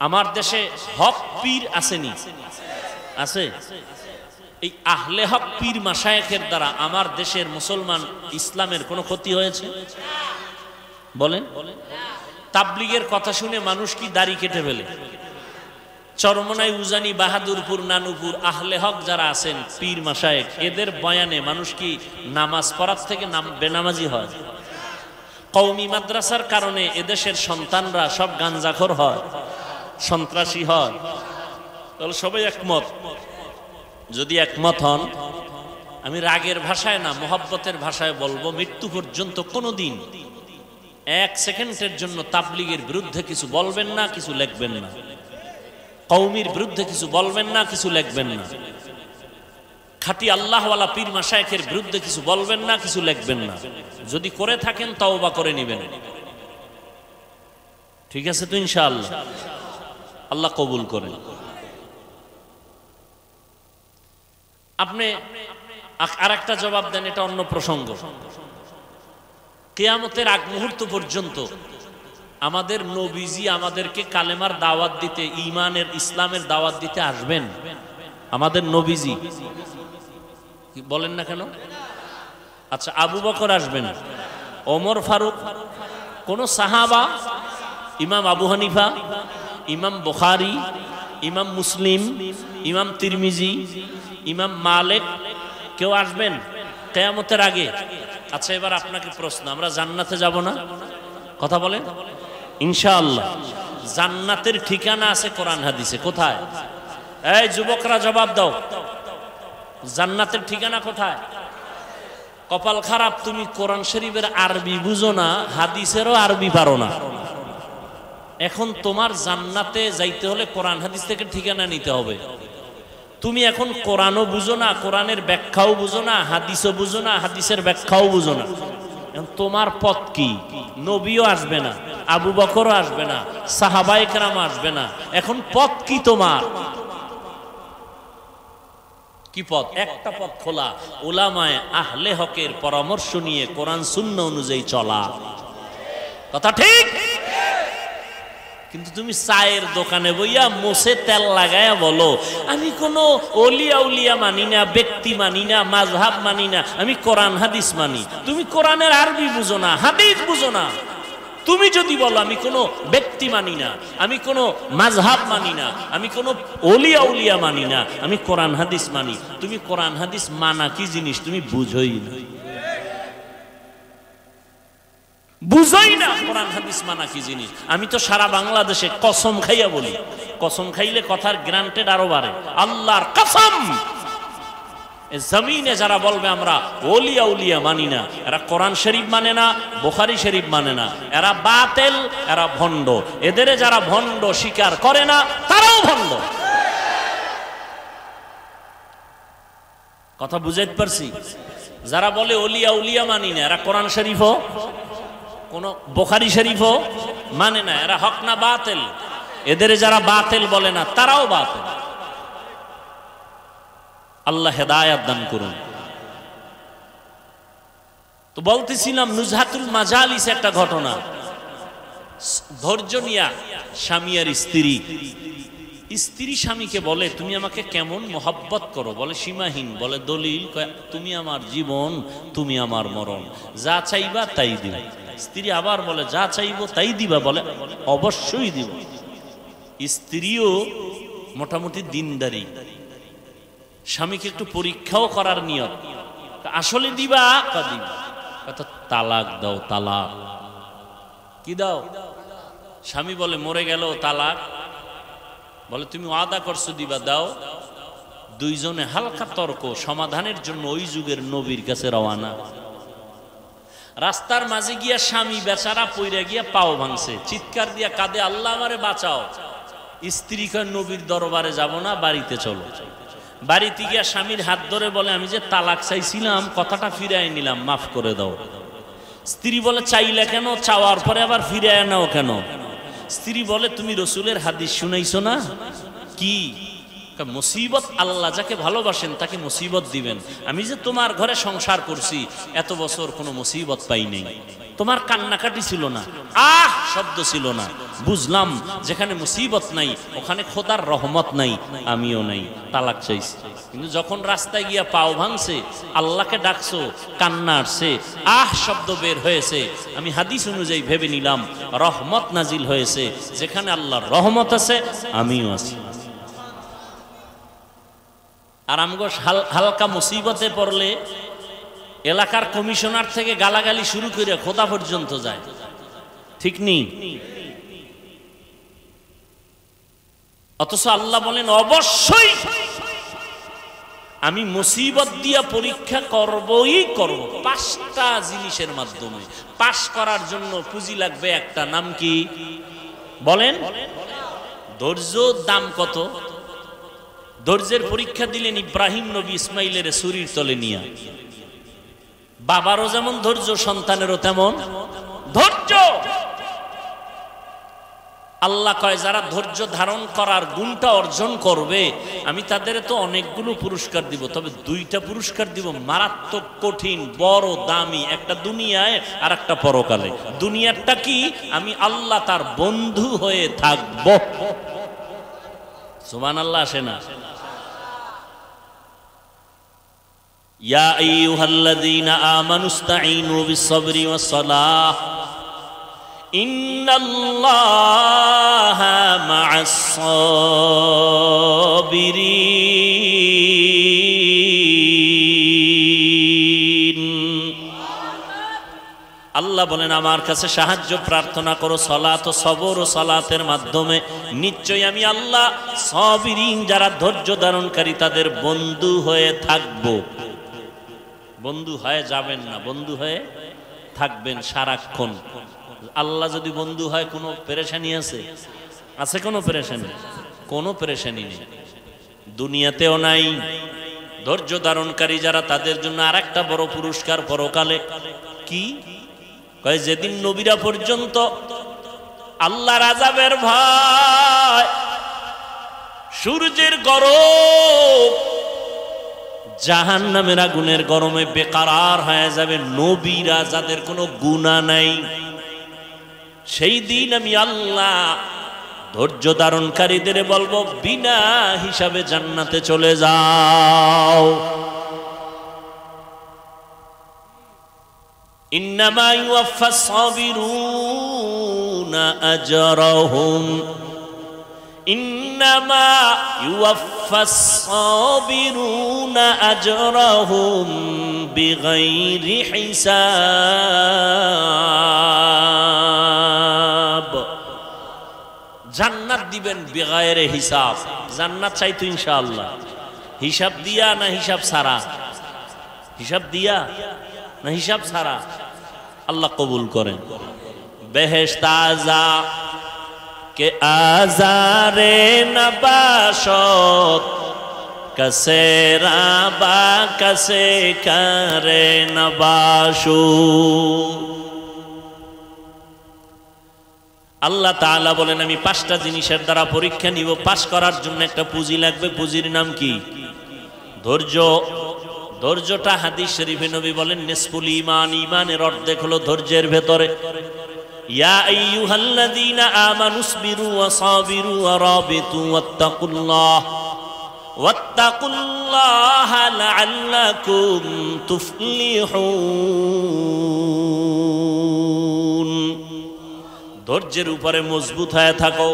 আমার দেশে হক পীর আসেনি? আছে। এই আহলে হক পীর মাশায়েখের দ্বারা আমার দেশের মুসলমান ইসলামের কোনো ক্ষতি হয়েছে? বলেন। তাবলীগের কথা শুনে মানুষ কি দাড়ি কেটে ফেলে? চরমনাই, উজানি, বাহাদুরপুর, নানুপুর আহলে হক যারা আছেন পীর মাশায়েখ, এদের বয়ানে মানুষ কি নামাজ পড়ার থেকে বেনামাজি হয়? কওমি মাদ্রাসার কারণে এদেশের সন্তানরা সব গাঞ্জাখোর হয়, সন্ত্রাসী হয়। তাহলে সবাই একমত? যদি একমত হন, আমি রাগের ভাষায় না মোহাব্বতের ভাষায় বলবো, মৃত্যু পর্যন্ত কোনোদিন 1 সেকেন্ডের জন্য তাবলীগের বিরুদ্ধে কিছু বলবেন না, কিছু লিখবেন না। কওমির বিরুদ্ধে কিছু বলবেন না, কিছু লিখবেন না। খাঁটি আল্লাহওয়ালা পীর মাশায়েখের বিরুদ্ধে কিছু বলবেন না, কিছু লিখবেন না। যদি করে থাকেন তওবা করে নেবেন। ঠিক আছে তো? ইনশাআল্লাহ আল্লাহ কবুল করেন। আপনি আরেকটা জবাব দেন, এটা অন্য প্রসঙ্গ। কিয়ামতের আগ মুহূর্ত পর্যন্ত আমাদের নবীজি আমাদেরকে কালেমার দাওয়াত দিতে, ঈমানের, ইসলামের দাওয়াত দিতে আসবেন। আমাদের নবীজি বলেন না কেন? আচ্ছা, আবু বকর আসবেন, ওমর ফারুক, কোন সাহাবা, ইমাম আবু হানিফা, ইমাম বুখারী, ইমাম মুসলিম, ইমাম তিরমিজি, ইমাম মালিক কেউ আসবেন কিয়ামতের আগে? আচ্ছা এবার আপনাকে প্রশ্ন, আমরা জান্নাতে যাব না? কথা বলেন ইনশাআল্লাহ। জান্নাতের ঠিকানা আছে কোরআন হাদিসে, কোথায়? এই যুবকরা জবাব দাও, জান্নাতের ঠিকানা কোথায়? কপাল খারাপ, তুমি কোরআন শরীফের আরবি বুঝো না, হাদিসেরও আরবি পারো না। এখন তোমার জান্নাতে যাইতে হলে কোরআন হাদিস থেকে ঠিকানা নিতে হবে। তুমি এখন কোরআনও বুঝো না, কোরআনের ব্যাখ্যাও বুঝো না, হাদিসও বুঝো না, হাদিসের ব্যাখ্যাও বুঝো না। এখন তোমার পথ কি? নবীও আসবে না, আবু বকরও আসবে না, সাহাবায়ে কেরাম আসবে না। এখন পথ কি তোমার? কি পথ? একটা পথ খোলা, উলামায়ে আহলে হকের পরামর্শ নিয়ে কোরআন সুন্নাহ অনুযায়ী চলা। কথা ঠিক? কিন্তু তুমি চায়ের দোকানে বইয়া মোছে তেল লাগায়া বলো আমি কোনো ওলিয়া উলিয়া মানি না, ব্যক্তি মানি না, মাযহাব মানি না, আমি কোরআন হাদিস মানি। তুমি কোরআনের আরবি বুঝো না, হাদিস বুঝো না। তুমি যদি বলো আমি কোনো ব্যক্তি মানি না, আমি কোনো মাযহাব মানি না, আমি কোনো ওলিয়া উলিয়া মানি না, আমি কোরআন হাদিস মানি, তুমি কোরআন হাদিস মানা কি জিনিস তুমি বুঝোই না, বুঝোই না কোরআন হাদিস মানা কি জিনিস। আমি তো সারা বাংলাদেশে কসম খাইয়া বলি, কসম খাইলে কথার গ্রান্টেড আরো বাড়ে। আল্লাহর কসম, জমিনে যারা বলবে আমরা ওলিয়া উলিয়া মানি না, এরা কোরআন শরীফ মানে না, বুখারী শরীফ মানে না, এরা বাতিল, এরা ভণ্ড। এদের যারা ভণ্ড স্বীকার করে না তারাও ভণ্ড। কথা বুঝাইতে পারছি? যারা বলে ওলিয়া উলিয়া মানি না, এরা কোরআন শরীফও কোন বুখারী শরীফও মানে না, এরা হক না বাতিল। এদের যারা বাতিল বলে না তারাও বাতিল। আল্লাহ হেদায়েত দান করুন। তো বলতেছিলাম নুজহাতুল মাজালিস একটা ঘটনা। ধৈর্য নিয়া স্বামী আর স্ত্রী, স্ত্রী স্বামীকে বলে তুমি আমাকে কেমন মহব্বত করো, বলে সীমাহীন, বলে দলিল তুমি আমার জীবন, তুমি আমার মরণ, যা চাইবা তাই দিবা। স্ত্রী আবার বলে যা চাইবো তাই দিবা, বলে অবশ্যই দিব। স্ত্রীও মোটামুটি দিনদারি, স্বামীকে একটু পরীক্ষাও করার নিয়ত, আসলে দিবা? দিবা। তালাক দাও, তালাক। কি দাও? স্বামী বলে মরে গেল তালাক, বলে তুমি ওয়াদা করছো দিবা, দাও। দুইজনে হালকা তর্ক, সমাধানের জন্য ওই যুগের নবীর কাছে রওয়ানা। রাস্তার মাঝে গিয়া স্বামী বেচারা পইরা গিয়া পাও ভাঙছে, চিৎকার দিয়া কাঁদে আল্লাহ আমারে বাঁচাও। স্ত্রী কয় নবীর দরবারে যাব না, বাড়িতে চলো। বাড়িতে গিয়া স্বামীর হাত ধরে বলে আমি যে তালাক চাইছিলাম কথাটা ফিরাই নিলাম, মাফ করে দাও। স্ত্রী বলে চাইলে কেন, চাওয়ার পরে আবার ফিরাই নাও কেন? স্ত্রী বলে তুমি রসুলের হাদিস শুনাইছো না? কি মুসিবত? আল্লাহ যাকে ভালোবাসেন তাকে মুসিবত দিবেন। আমি যে তোমার ঘরে সংসার করছি এত বছর কোনো মুসিবত পাই নাই, তোমার কান্নাকাটি ছিল না, আহ শব্দ ছিল না। বুঝলাম যেখানে মুসিবত নাই ওখানে খোদার রহমত নাই, আমিও নাই, তালাক চাইছি। কিন্তু যখন রাস্তায় গিয়া পাও ভাঙছে, আল্লাহকে ডাকছো, কান্না আসছে, আহ শব্দ বের হয়েছে, আমি হাদিস অনুযায়ী ভেবে নিলাম রহমত নাজিল হয়েছে। যেখানে আল্লাহর রহমত আছে আমিও আছি। আর আমগো হালকা মুসিবতে পড়লে এলাকার কমিশনার থেকে গালাগালি শুরু করে খোদা পর্যন্ত যায়, ঠিক নেই? অথচ আল্লাহ বলেন অবশ্যই আমি মুসিবত দিয়া পরীক্ষা করবই করব। 5টা জিনিসের মাধ্যমে। পাশ করার জন্য পুঁজি লাগবে একটা, নাম কি বলেন? ধৈর্য। দাম কত? ধৈর্যের পরীক্ষা দিলেন ইব্রাহিম নবী ইসমাইলের ছুরির তলে নিয়ে। বাবারও যেমন ধৈর্য, সন্তানেরও তেমন ধৈর্য। আল্লাহ কয় যারা ধৈর্য ধারণ করার গুণটা অর্জন করবে আমি তাদের তো অনেকগুলো পুরস্কার দিব, তবে 2টা পুরস্কার দিব মারাত্মক কঠিন, বড়, দামি। একটা দুনিয়ায় আর একটা পরকালে। দুনিয়ারটা কি? আমি আল্লাহ তার বন্ধু হয়ে থাকব। সুবহানাল্লাহ আসে না? ইয়া আইয়ুহাল্লাযীনা আমানুস্তাঈনু বিস-সাবরি ওয়াস-সালাহ। ইন্নাল্লাহা মা'আস সাবিরিন। আল্লাহ বলেন আমার কাছে সাহায্য প্রার্থনা করো সালাত ও সবর ও সালাতের মাধ্যমে, নিশ্চয়ই আমি আল্লাহ সাবিরিন যারা ধৈর্য ধারণকারী তাদের বন্ধু হয়ে থাকব। বন্ধু হয়ে যাবেন না, বন্ধু হয়ে থাকবেন সারাক্ষণ। আল্লাহ যদি বন্ধু হয় কোনো পেরেশানি আছে? আছে কোনো পেরেশানি? কোনো পেরেশানি নেই, দুনিয়াতেও নাই। ধৈর্য ধারণকারী যারা তাদের জন্য আরেকটা বড় পুরস্কার পরকালে। কি কয়? যেদিন নবীরা পর্যন্ত আল্লাহর আযাবের ভয়, সূর্যের গরম, জাহান্নামের আগুনের গরমে বেকারার হয়ে যাবে, নবীরা যাদের কোনো গুনাহ নাই, সেই দিন আমি আল্লাহ ধৈর্য ধারণকারীদের বলবো বিনা হিসাবে জান্নাতে চলে যাও। ইন্নামা ইউওয়াফাস সাবিরুনা আজরাহুম, ইন্নামা ইউওয়াফাস সাবিরুনা আজরাহুম বিগাইরি হিসাব। জান্নাত দিবেন বিগাইরে হিসাব। জান্নাত চাইতো ইনশাআল্লাহ, হিসাব দিয়া না হিসাব ছাড়া? হিসাব দিয়া না হিসাব ছাড়া? আল্লাহ কবুল করেন। বেহেশত আযা কে আজারে নবাশত, কসে রাবা কসে করে নবাশু। আল্লাহ তাআলা বলেন আমি 5টা জিনিসের দ্বারা পরীক্ষা নিব। পাস করার জন্য একটা পুঁজি লাগবে। পুঁজির নাম কি? ধৈর্য। ধৈর্যটা হাদিস শরীফে নবী বলেন নিসফুল ঈমান, ঈমানের অর্ধেক হলো ধৈর্যের ভেতরে। ইয়া আইয়ুহাল্লাযীনা আমানুসবিরু ওয়া সাবিরু ওয়া রাবিতু ওয়াত্তাকুল্লাহা লাআল্লাকুম তুফলিহুন। ধৈর্যের উপরে মজবুত হয়ে থাকো।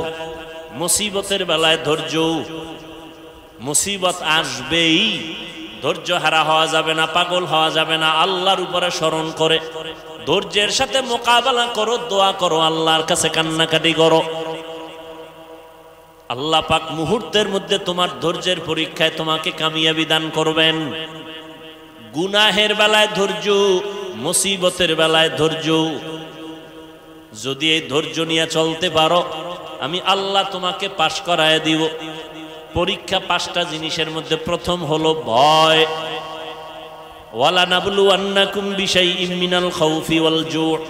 মুসিবতের বেলায় ধৈর্য, মুসিবত আসবেই, ধৈর্য হারা হওয়া যাবে না, পাগল হওয়া যাবে না। আল্লাহর উপরে স্মরণ করে ধৈর্যের সাথে মোকাবেলা করো, দোয়া করো, আল্লাহর কাছে কান্নাকাটি করো। আল্লাহ পাক মুহূর্তের মধ্যে তোমার ধৈর্যের পরীক্ষায় তোমাকে কামিয়াবি দান করবেন। গুনাহের বেলায় ধৈর্য, মুসিবতের বেলায় ধৈর্য। যদি এই ধৈর্য নিয়ে চলতে পারো আমি আল্লাহ তোমাকে পাশ করায় দিব। পরীক্ষা 5টা জিনিসের মধ্যে প্রথম হলো ভয়। ওয়ালা নাবলুওয়ান্নাকুম বিশাইইম মিনাল খাউফি ওয়াল জু'।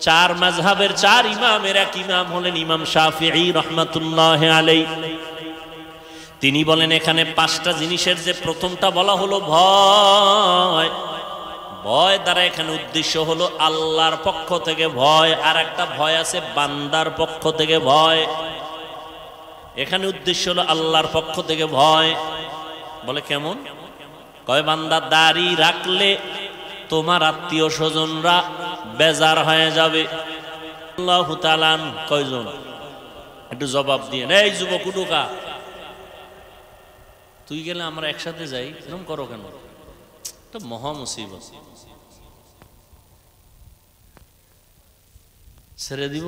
4 মাযহাবের 4 ইমামের এক ইমাম হলেন ইমাম শাফিঈ রাহমাতুল্লাহি আলাইহি। তিনি বলেন এখানে 5টা জিনিসের যে প্রথমটা বলা হলো ভয়। ভয় দ্বারা এখানে উদ্দেশ্য হলো আল্লাহর পক্ষ থেকে ভয়, আর একটা ভয় আছে বান্দার পক্ষ থেকে ভয়। এখানে উদ্দেশ্য হলো আল্লাহর পক্ষ থেকে ভয়। বলে কেমন? কয় বান্দা দাড়ি রাখলে তোমার আত্মীয় স্বজনরা বেজার হয়ে যাবে। আল্লাহু তাআলা কয়জন? একটু জবাব দিয়ে। এই যুবক উঠুকা, তুই গেলে আমরা একসাথে যাই, এরকম করো কেন? তো মহা মুসিবত। ছেড়ে দিব?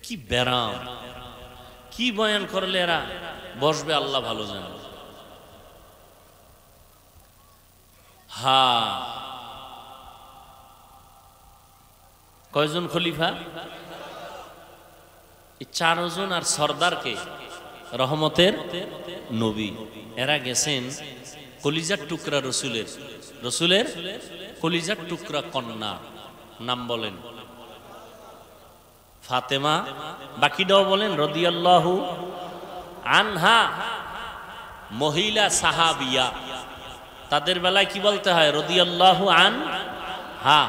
কি ব্যারাম, কি বয়ান করলে এরা বসবে আল্লাহ ভালো জানে। হ্যাঁ, কয়জন খলিফা? 4 জন। আর সর্দারকে রহমতের নবী, এরা গেছেন কলিজার টুকরা রসুলের, রসুলের কলিজার টুকরা কন্যা। নাম বলেন ফাতেমা, বাকিটাও বলেন রাদিয়াল্লাহু আনহা। মহিলা সাহাবিয়া, তাদের বেলায় কি বলতে হয়? রাদিয়াল্লাহু আনহা।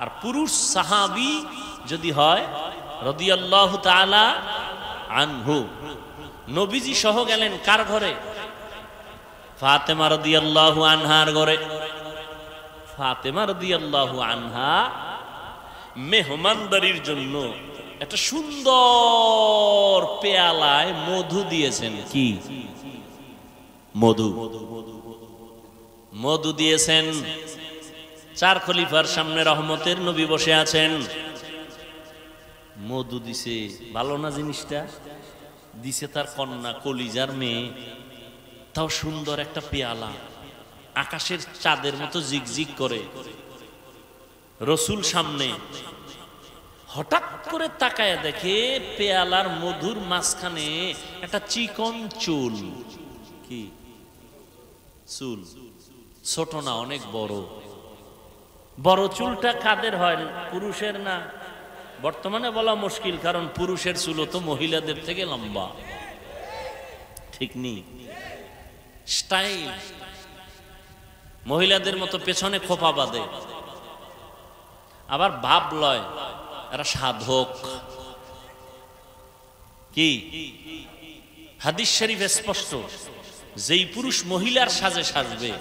আর পুরুষ সাহাবী যদি হয় রাদিয়াল্লাহু তাআলা আনহু। নবীজি সহ গেলেন কার ঘরে? ফাতেমা রাদিয়াল্লাহু আনহার ঘরে। ফাতেমা রাদিয়াল্লাহু আনহা মেহমানদারির জন্য একটা সুন্দর পেয়ালায় মধু দিয়েছেন। কি মধু? মধু দিয়েছেন। চার খলিফার সামনে রহমতের নবী বসে আছেন, মধু দিছে। ভালো না জিনিসটা? দিছে তার কন্যা, কলিজার মেয়ে, তাও সুন্দর একটা পেয়ালা, আকাশের চাঁদের মতো জিগজিগ করে। রসুল সামনে, হঠাৎ করে তাকায় দেখে পেয়ালার মধুর মাঝখানে একটা চিকন চুল। কি চুল? ছোট না, অনেক বড়। বড় চুলটা কাদের হয়? পুরুষের না? বর্তমানে বলা মুশকিল, কারণ পুরুষের চুল তো মহিলাদের থেকে লম্বা, ঠিক নেই? স্টাইল মহিলাদের মতো পেছনে খোপা বাঁধে, আবার ভাব লয় এরা সাধক। কি হাদিস শরীফে স্পষ্ট, যেই পুরুষ মহিলার সাজে সাজবে,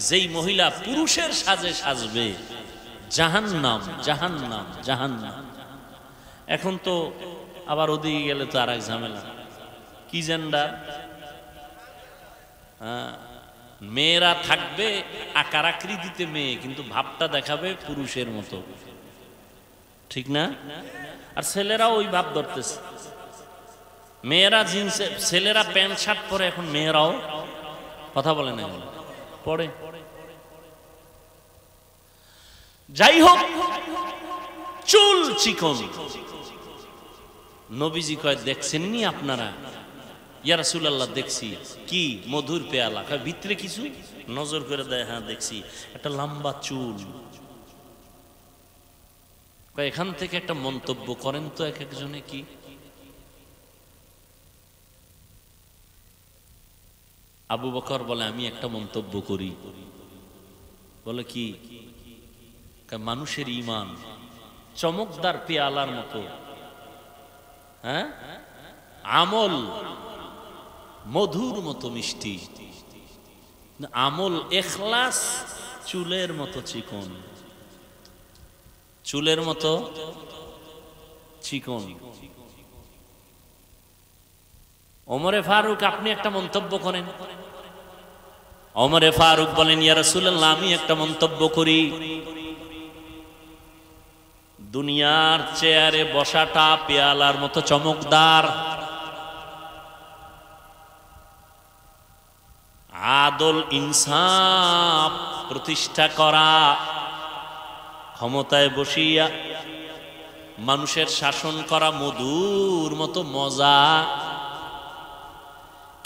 যেই মহিলা পুরুষের সাজে সাজবে, জাহান্নাম, জাহান্নাম, জাহান্নাম। এখন তো আবার ওদিকে গেলে তো আর এক ঝামেলা। কি জেন্ডার? মেয়েরা থাকবে আকার আকৃতিতে মেয়ে, কিন্তু ভাবটা দেখাবে পুরুষের মতো, ঠিক না? আর ছেলেরাও ওই ভাব ধরতেছে। মেয়েরা জিন্স, ছেলেরা প্যান্ট শার্ট পরে, এখন মেয়েরাও, কথা বলে না, পরে। যাই হোক, চুল চিকন। নবীজি কয়, দেখছেননি আপনারা? ইয়া রাসূলুল্লাহ, দেখছি। কি? মধুর পেয়ালা। ভিতরে কিছু? নজর করে দেয়, হ্যাঁ দেখছি, একটা লম্বা চুল। এখান থেকে একটা মন্তব্য করেন তো এক একজনে। কি? আবু বকর বলে, আমি একটা মন্তব্য করি। বলে কি? মানুষের ঈমান চমকদার পেয়ালার মতো, হ্যাঁ, আমল মধুর মতো মিষ্টি, আমল ইখলাস চুলের মতো চিকন, চুলের মতো চিকন। ওমরে ফারুক, আপনি একটা মন্তব্য করেন। ওমরে ফারুক বলেন, ইয়া রাসূলুল্লাহ, আমি একটা মন্তব্য করি। দুনিয়ার চেয়ারে বসাটা পেয়ালার মতো চমকদার, আদল ইনসাফ প্রতিষ্ঠা করা, ক্ষমতায় বসিয়া মানুষের শাসন করা মধুর মতো মজা,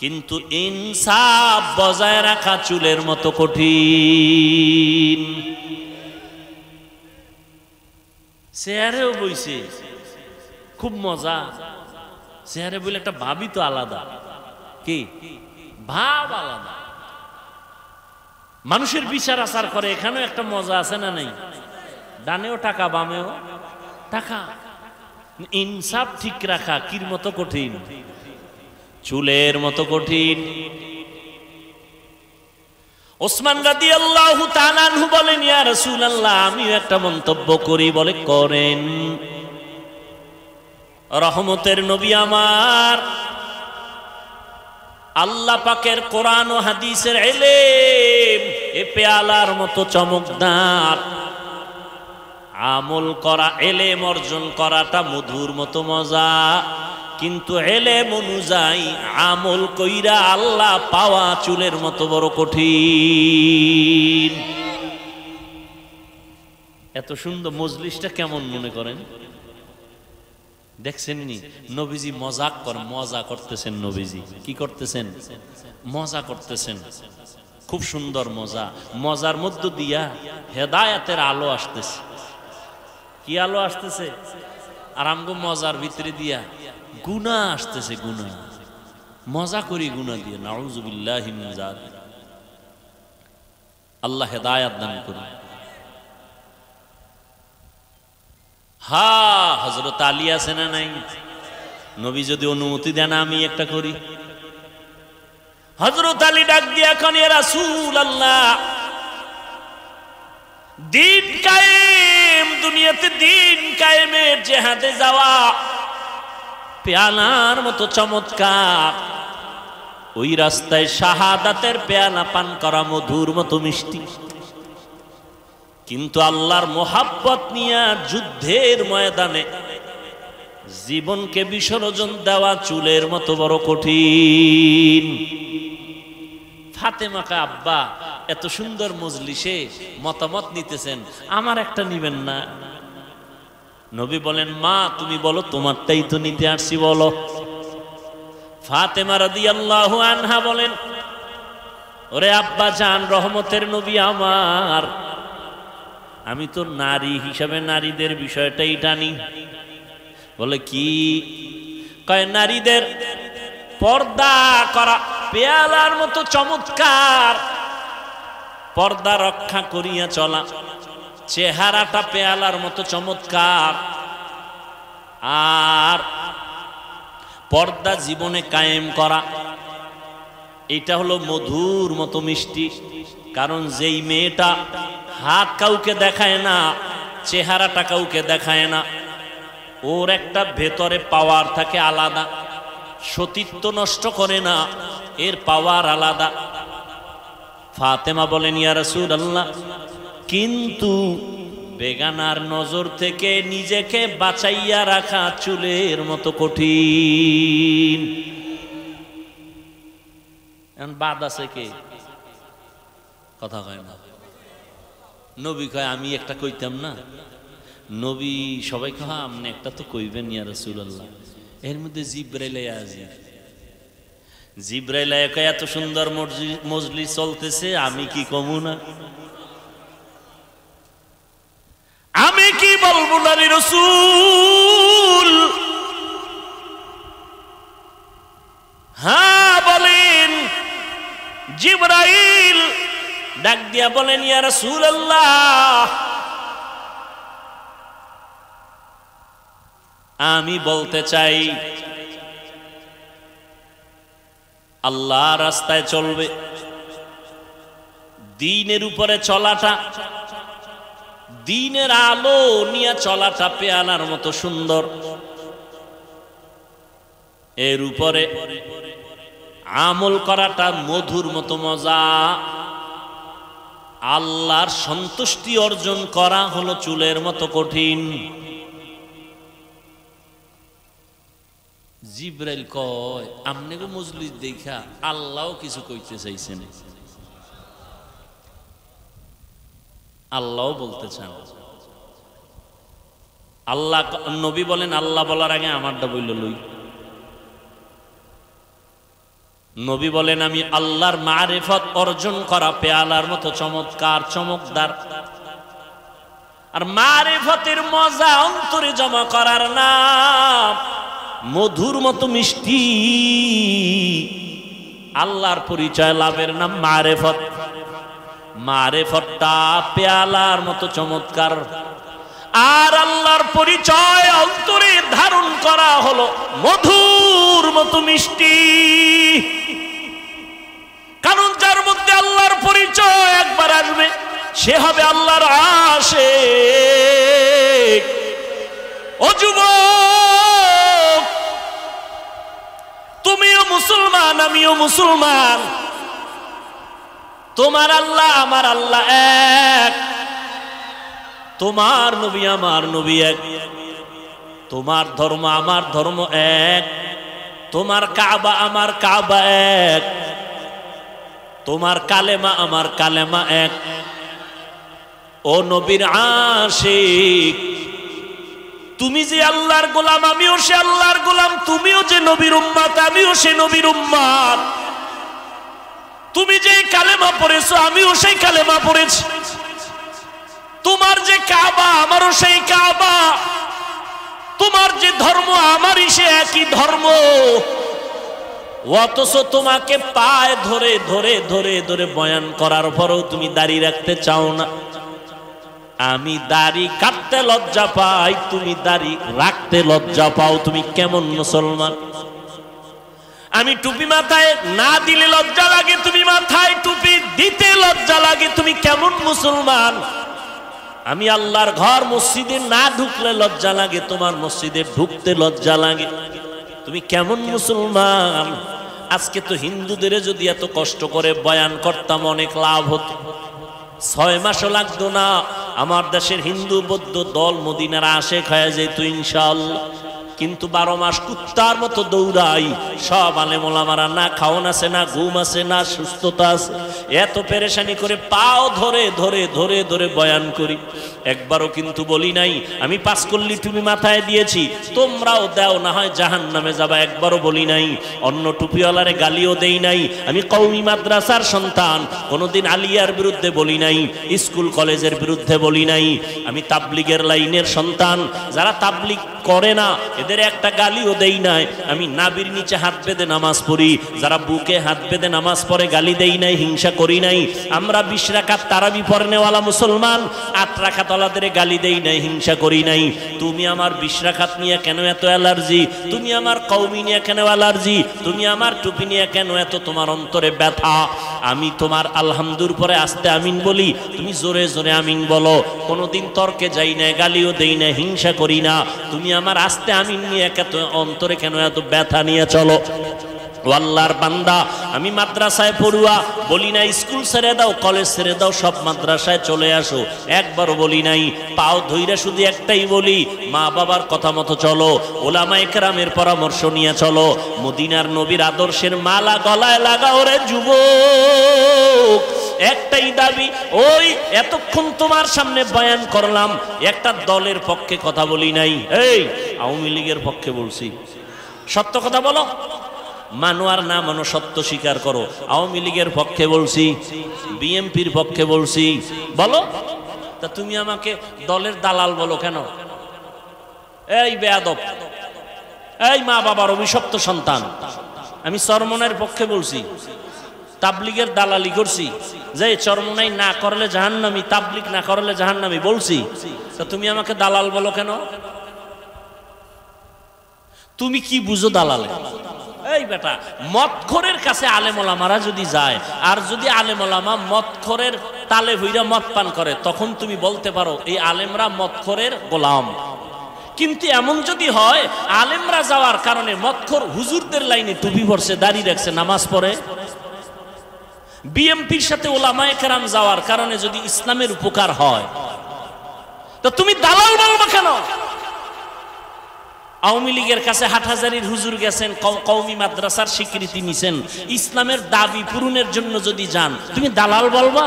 কিন্তু ইনসাফ বজায় রাখা চুলের মতো কঠিন। চেয়ারেও বইছে, খুব মজা। চেয়ারে বলে একটা ভাবই তো আলাদা। কি ভাব? আলাদা। মানুষের বিচার আচার করে, এখানেও একটা মজা আছে না নেই? ডানেও টাকা, বামেও টাকা। ইনসাফ ঠিক রাখা কির মতো কঠিন? চুলের মতো কঠিন। ওসমান রাদিয়াল্লাহু তাআলা আনহু বলেন, ইয়া রাসূলুল্লাহ, আমিও একটা মন্তব্য করি। বলে, করেন। রহমতের নবী আমার, আল্লাহ পাকের কোরআন ও হাদিসের ইলম এ পেয়ালার মতো চমকদার। আমল করা, ইলম অর্জন করাটা মধুর মতো মজা, কিন্তু ইলম অনুযায়ী আমল কইরা আল্লাহ পাওয়া চুলের মতো বড় কঠিন। এত সুন্দর মজলিসটা কেমন মনে করেন? দেখছেন নি? নবীজি মজাক করেন, মজা করতেছেন। নবীজি কি করতেছেন? মজা করতেছেন। খুব সুন্দর মজা। মজার মধ্য দিয়া হেদায়েতের আলো আসতেছে। কি আলো আসতেছে? আর আমগো মজার ভিতরে দিয়া গুনাহ আসতেছে। গুনাহ, মজা করি গুনাহ দিয়ে। নাউযুবিল্লাহি মিন যালিক। আল্লাহ হেদায়েত দান করুন। হা, হযরত আলী আছে না নাই? নবী যদি অনুমতি দেন আমি একটা করি। হযরত আলী ডাক দিয়ে, এখন ইয়া রাসূলুল্লাহ, দিন কায়েম, দুনিয়াতে দিন কায়েমের জেহাদে যাওয়া পেয়ালার মতো চমৎকার, ওই রাস্তায় শাহাদাতের পেয়ালা পান করা মধুর মতো মিষ্টি। কিন্তু আল্লাহর মোহাব্বত নিয়ে যুদ্ধের ময়দানে জীবনকে বিসর্জন দেওয়া চুলের মতো বড় কঠিন। ফাতেমাকে আব্বা এত সুন্দর মজলিসে মতামত নিতেছেন, আমার একটা নিবেন না? নবী বলেন, মা তুমি বলো, তোমারটাই তো নিতে আসছি, বলো। ফাতেমা রাদিয়াল্লাহু আনহা বলেন, ওরে আব্বা জান, রহমতের নবী আমার, আমি তো নারী হিসাবে নারীদের বিষয়টাই টানি। বলে কি? কয় নারীদের পর্দা করা পেয়ালার মতো চমৎকার, পর্দা রক্ষা করিয়া চলা, চেহারাটা পেয়ালার মতো চমৎকার, আর পর্দা জীবনে কায়েম করা, এটা হলো মধুর মতো মিষ্টি। কারণ যেই মেয়েটা হাত কাউকে দেখায় না, চেহারাটা কাউকে দেখায় না, ওর একটা ভেতরে পাওয়ার থাকে আলাদা, সতীত্ব নষ্ট করে না, এর পাওয়ার আলাদা। ফাতেমা বলেন, ইয়া রাসূলুল্লাহ, কিন্তু বেগানার নজর থেকে নিজেকে বাঁচাইয়া রাখা চুলের মতো কঠিন। এখন বাদ আছে কে? কথা কয় না। নবী কয়, আমি একটা কইতাম না? নবী সবাই কয়, আপনি একটা তো কইবেন ইয়া রাসূলুল্লাহ। এর মধ্যে জিবরাইল হাজির। জিবরাইল কয়, এত সুন্দর মজলিস চলতেছে, আমি কি কমু না? আমি কি বলবো না রে রাসূল? হ্যাঁ বলেন। জিবরাইল ডাক দিয়া বলেন, ইয়া রাসূলুল্লাহ, আমি বলতে চাই, আল্লাহ রাস্তায় চলবে, দ্বীনের উপরে চলাটা, দ্বীনের আলো নিয়ে চলাটা পেয়ালার মতো সুন্দর, এর উপরে আমল করাটা মধুর মতো মজা, আল্লাহর সন্তুষ্টি অর্জন করা হলো চুলের মতো কঠিন। জিবরাইল কয়, আমনেগো মজলিস দেখা আল্লাহও কিছু কইতে চাইছেন, আল্লাহও বলতে চান। আল্লাহ, নবী বলেন, আল্লাহ বলার আগে আমারটা বইল লই। নবী বলেন, আমি আল্লাহর মারিফত অর্জন করা পেয়ালার মতো চমৎকার, চমকদার। আর মারিফতের মজা অন্তরে জমা করার নাম মধুর মতো মিষ্টি। আল্লাহর পরিচয় লাভের নাম মারিফত। মারিফতটা পেয়ালার মতো চমৎকার, আর আল্লাহর পরিচয় অন্তরে ধারণ করা হলো মধুর মতো মিষ্টি। কারণ যার মধ্যে আল্লাহর পরিচয় একবার আসবে, সে হবে আল্লাহর আশিক। ও যুবক, তুমিও মুসলমান, আমিও মুসলমান, তোমার আল্লাহ আমার আল্লাহ এক, তোমার নবী আমার নবী এক, তোমার ধর্ম আমার ধর্ম এক, তোমার কাবা আমার কাবা এক, তোমার কালেমা আমার কালেমা এক। ও নবীর আশিক, তুমি যে আল্লাহর গোলাম, আমিও সে আল্লাহর গোলাম, তুমিও যে নবীর উম্মত, আমিও সে নবীর উম্মত। তুমি যে কালেমা পড়েছো, আমিও সেই কালেমা পড়েছি। তোমার যে কাবা, আমারও সেই কাবা। তোমার যে ধর্ম, আমারই সে একই ধর্ম। অথচ তোমাকে পায়ে ধরে ধরে ধরে ধরে বয়ান করার পরেও তুমি দাড়ি রাখতে চাও না। আমি দাড়ি কাটতে লজ্জা পাই, তুমি দাড়ি রাখতে লজ্জা পাও। তুমি কেমন মুসলমান? আমি টুপি মাথায় না দিলে লজ্জা লাগে, তুমি মাথায় টুপি দিতে লজ্জা লাগে। তুমি কেমন মুসলমান? আমি আল্লাহর ঘর মসজিদে না ঢুকলে লজ্জা লাগে, তোমার মসজিদে ঢুকতে লজ্জা লাগে। তুমি কেমন মুসলমান? আজকে তো হিন্দুদের যদি এত কষ্ট করে বয়ান করতাম অনেক লাভ হতো। 6 মাসও লাগতো না, আমার দেশের হিন্দু বৌদ্ধ দল মদিনার আশেক হয়ে যেত ইনশাআল্লাহ। কিন্তু 12 মাস কুত্তার মতো দৌড়াই। সব আলেম ওলামারা না খাওন আছে, না ঘুম আছে, না সুস্থতা আছে, এত পেরেশানি করে পাও ধরে ধরে ধরে ধরে বয়ান করি। একবারও কিন্তু বলি নাই আমি 5 কল্লি টুপি মাথায় দিয়েছি তোমরাও দাও না হয় জাহান্নামে যাবা, একবারও বলি নাই। অন্য টুপিওয়ালারে গালিও দেই নাই। আমি কওমি মাদ্রাসার সন্তান, কোনোদিন আলিয়ার বিরুদ্ধে বলি নাই, স্কুল কলেজের বিরুদ্ধে বলি নাই। আমি তাবলিগের লাইনের সন্তান, যারা তাবলিগ করে না এদের একটা গালিও দেই নাই। আমি নাবির নিচে হাত বেঁধে নামাজ পড়ি, যারা বুকে হাত বেঁধে নামাজ পড়ে গালি দেই নাই, হিংসা করি নাই। আমরা 20 রাকাত তারাবি পড়নেওয়ালা মুসলমান, 8 রাকাত ওয়ালাদের গালি দেই নাই, হিংসা করি নাই। তুমি আমার 20 রাকাত নিয়ে কেন এত অ্যালার্জি? তুমি আমার কওমি নিয়ে কেন অ্যালার্জি? তুমি আমার টুপি নিয়ে কেন এত তোমার অন্তরে ব্যথা? আমি তোমার আলহামদুর পরে আস্তে আমিন বলি, তুমি জোরে জোরে আমিন বলো। কোনোদিন তর্কে যাই না, গালিও দেই না, হিংসা করি না। তুমি আমার আস্তে আমিন নিয়ে এত অন্তরে কেন এত ব্যথা নিয়ে চলো? আল্লাহর বান্দা, আমি মাদ্রাসায় পড়ুয়া, বলি নাই স্কুল ছেড়ে দাও, কলেজ ছেড়ে দাও, সব মাদ্রাসায় চলে আসো, একবারও বলি নাই। পাও ধইরা শুধু একটাই বলি, মা বাবার কথা মতো চলো, ওলামায়ে কেরামের পরামর্শ নিয়ে চলো, মদিনার নবীর আদর্শের মালা গলায় লাগাও রে যুবক। একটাই দাবি, ওই এতক্ষণ তোমার সামনে বয়ান করলাম, একটা দলের পক্ষে কথা বলি নাই। এই আওয়ামী লীগের পক্ষে বলছি, সত্য কথা বলো, মানো আর না মানো সত্য স্বীকার করো। আওয়ামী লীগের পক্ষে বলছি, বিএনপির পক্ষে বলছি, বলো। তা তুমি আমাকে দলের দালাল বলো কেন? এই বেয়াদব, এই মা বাবার অভিশপ্ত সন্তান। আমি চরমনাইয়ের পক্ষে বলছি, তাবলিগের দালালি করছি, যে চরমনাই না করলে জাহান্নামী, তাবলিগ না করলে জাহান্নামী বলছি। তা তুমি আমাকে দালাল বলো কেন? তুমি কি বুঝো দালালে? এই বেটা, মদখোরের কাছে আলেম ওলামারা যদি যায়, আর যদি আলেম ওলামা মদখোরের তালে হইরা মদ পান করে, তখন তুমি বলতে পারো এই আলেমরা মদখোরের গোলাম। কিন্তু এমন যদি হয় আলেমরা যাওয়ার কারণে মদখোর হুজুরদের লাইনে টুপি পরছে, দাড়ি রাখছে, নামাজ পড়ে, বিএমপির সাথে ওলামায়ে কেরাম যাওয়ার কারণে যদি ইসলামের উপকার হয়, তো তুমি দালাল বলবা কেন? আওয়ামী লীগের কাছে হাটহাজারীর হুজুর গেছেন, কওমি মাদ্রাসার স্বীকৃতি নিছেন, ইসলামের দাবি পূরণের জন্য যদি যান, তুমি দালাল বলবা?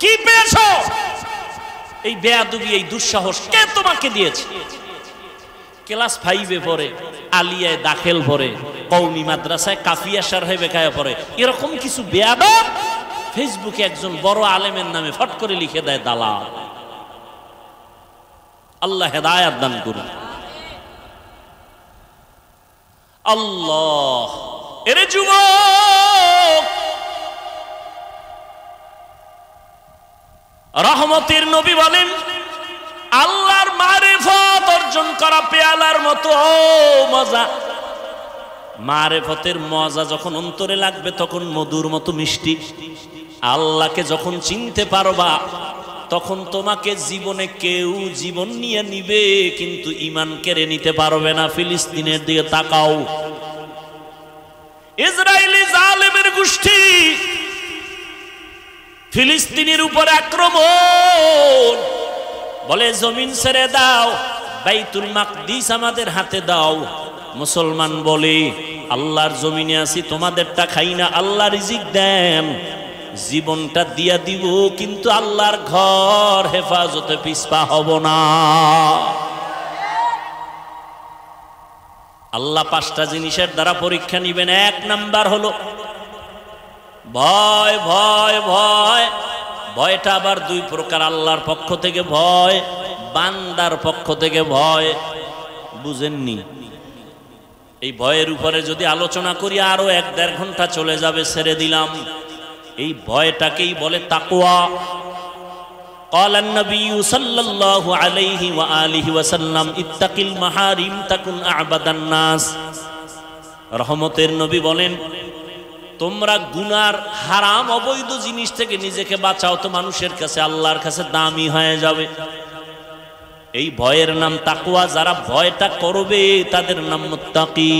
কি পেয়েছো? এই বেয়াদবি, এই দুঃসাহস কে তোমাকে দিয়েছে? ক্লাস 5-এ পড়ে, আলিয়ায় দাখিল পড়ে, কওমি মাদ্রাসায় কাফিয়া শারহে বেকায়া পড়ে, এরকম কিছু বেয়াদব ফেসবুকে একজন বড় আলেমের নামে ফট করে লিখে দেয় দালাল। আল্লাহ হেদায়েত দান করুন। আল্লাহ, এরে যুবক, রহমতের নবী বলেন, আল্লাহর মারিফত অর্জন করা পেয়ালার মতো মজা। মারিফতের মজা যখন অন্তরে লাগবে তখন মধুর মতো মিষ্টি। আল্লাহকে যখন চিনতে পারবা তখন তোমাকে জীবনে কেউ জীবন নিয়ে নিবে, কিন্তু ঈমান কেড়ে নিতে পারবে না। ফিলিস্তিনের দিকে তাকাও, ইসরায়েলি জালেমের গোষ্ঠী ফিলিস্তিনের উপর আক্রমণ, বলে জমিন ছেড়ে দাও, বাইতুল মাকদিস আমাদের হাতে দাও। মুসলমান বলে আল্লাহর জমিনে আছি, তোমাদেরটা খাই না, আল্লাহ রিজিক দেন, জীবনটা দিয়া দিব, কিন্তু আল্লাহর ঘর হেফাজতে পিছপা হব না। আল্লাহ 5টা জিনিসের দ্বারা পরীক্ষা নিবেন। 1 নাম্বার হলো ভয়। ভয় ভয় ভয়টা আবার 2 প্রকার, আল্লাহর পক্ষ থেকে ভয়, বান্দার পক্ষ থেকে ভয়। বুঝেননি? এই ভয়ের উপরে যদি আলোচনা করি আরো 1-1.5 ঘন্টা চলে যাবে, ছেড়ে দিলাম। এই ভয়টাকেই বলে তাকওয়া। قال النبي صلى الله عليه وآله وسلم اتق المحارم تكن أعبد الناس। রহমতের নবী বলেন, তোমরা গুনার হারাম অবৈধ জিনিস থেকে নিজেকে বাঁচাও, তো মানুষের কাছে আল্লাহর কাছে দামি হয়ে যাবে। এই ভয়ের নাম তাকওয়া। যারা ভয়টা করবে তাদের নাম মুত্তাকি।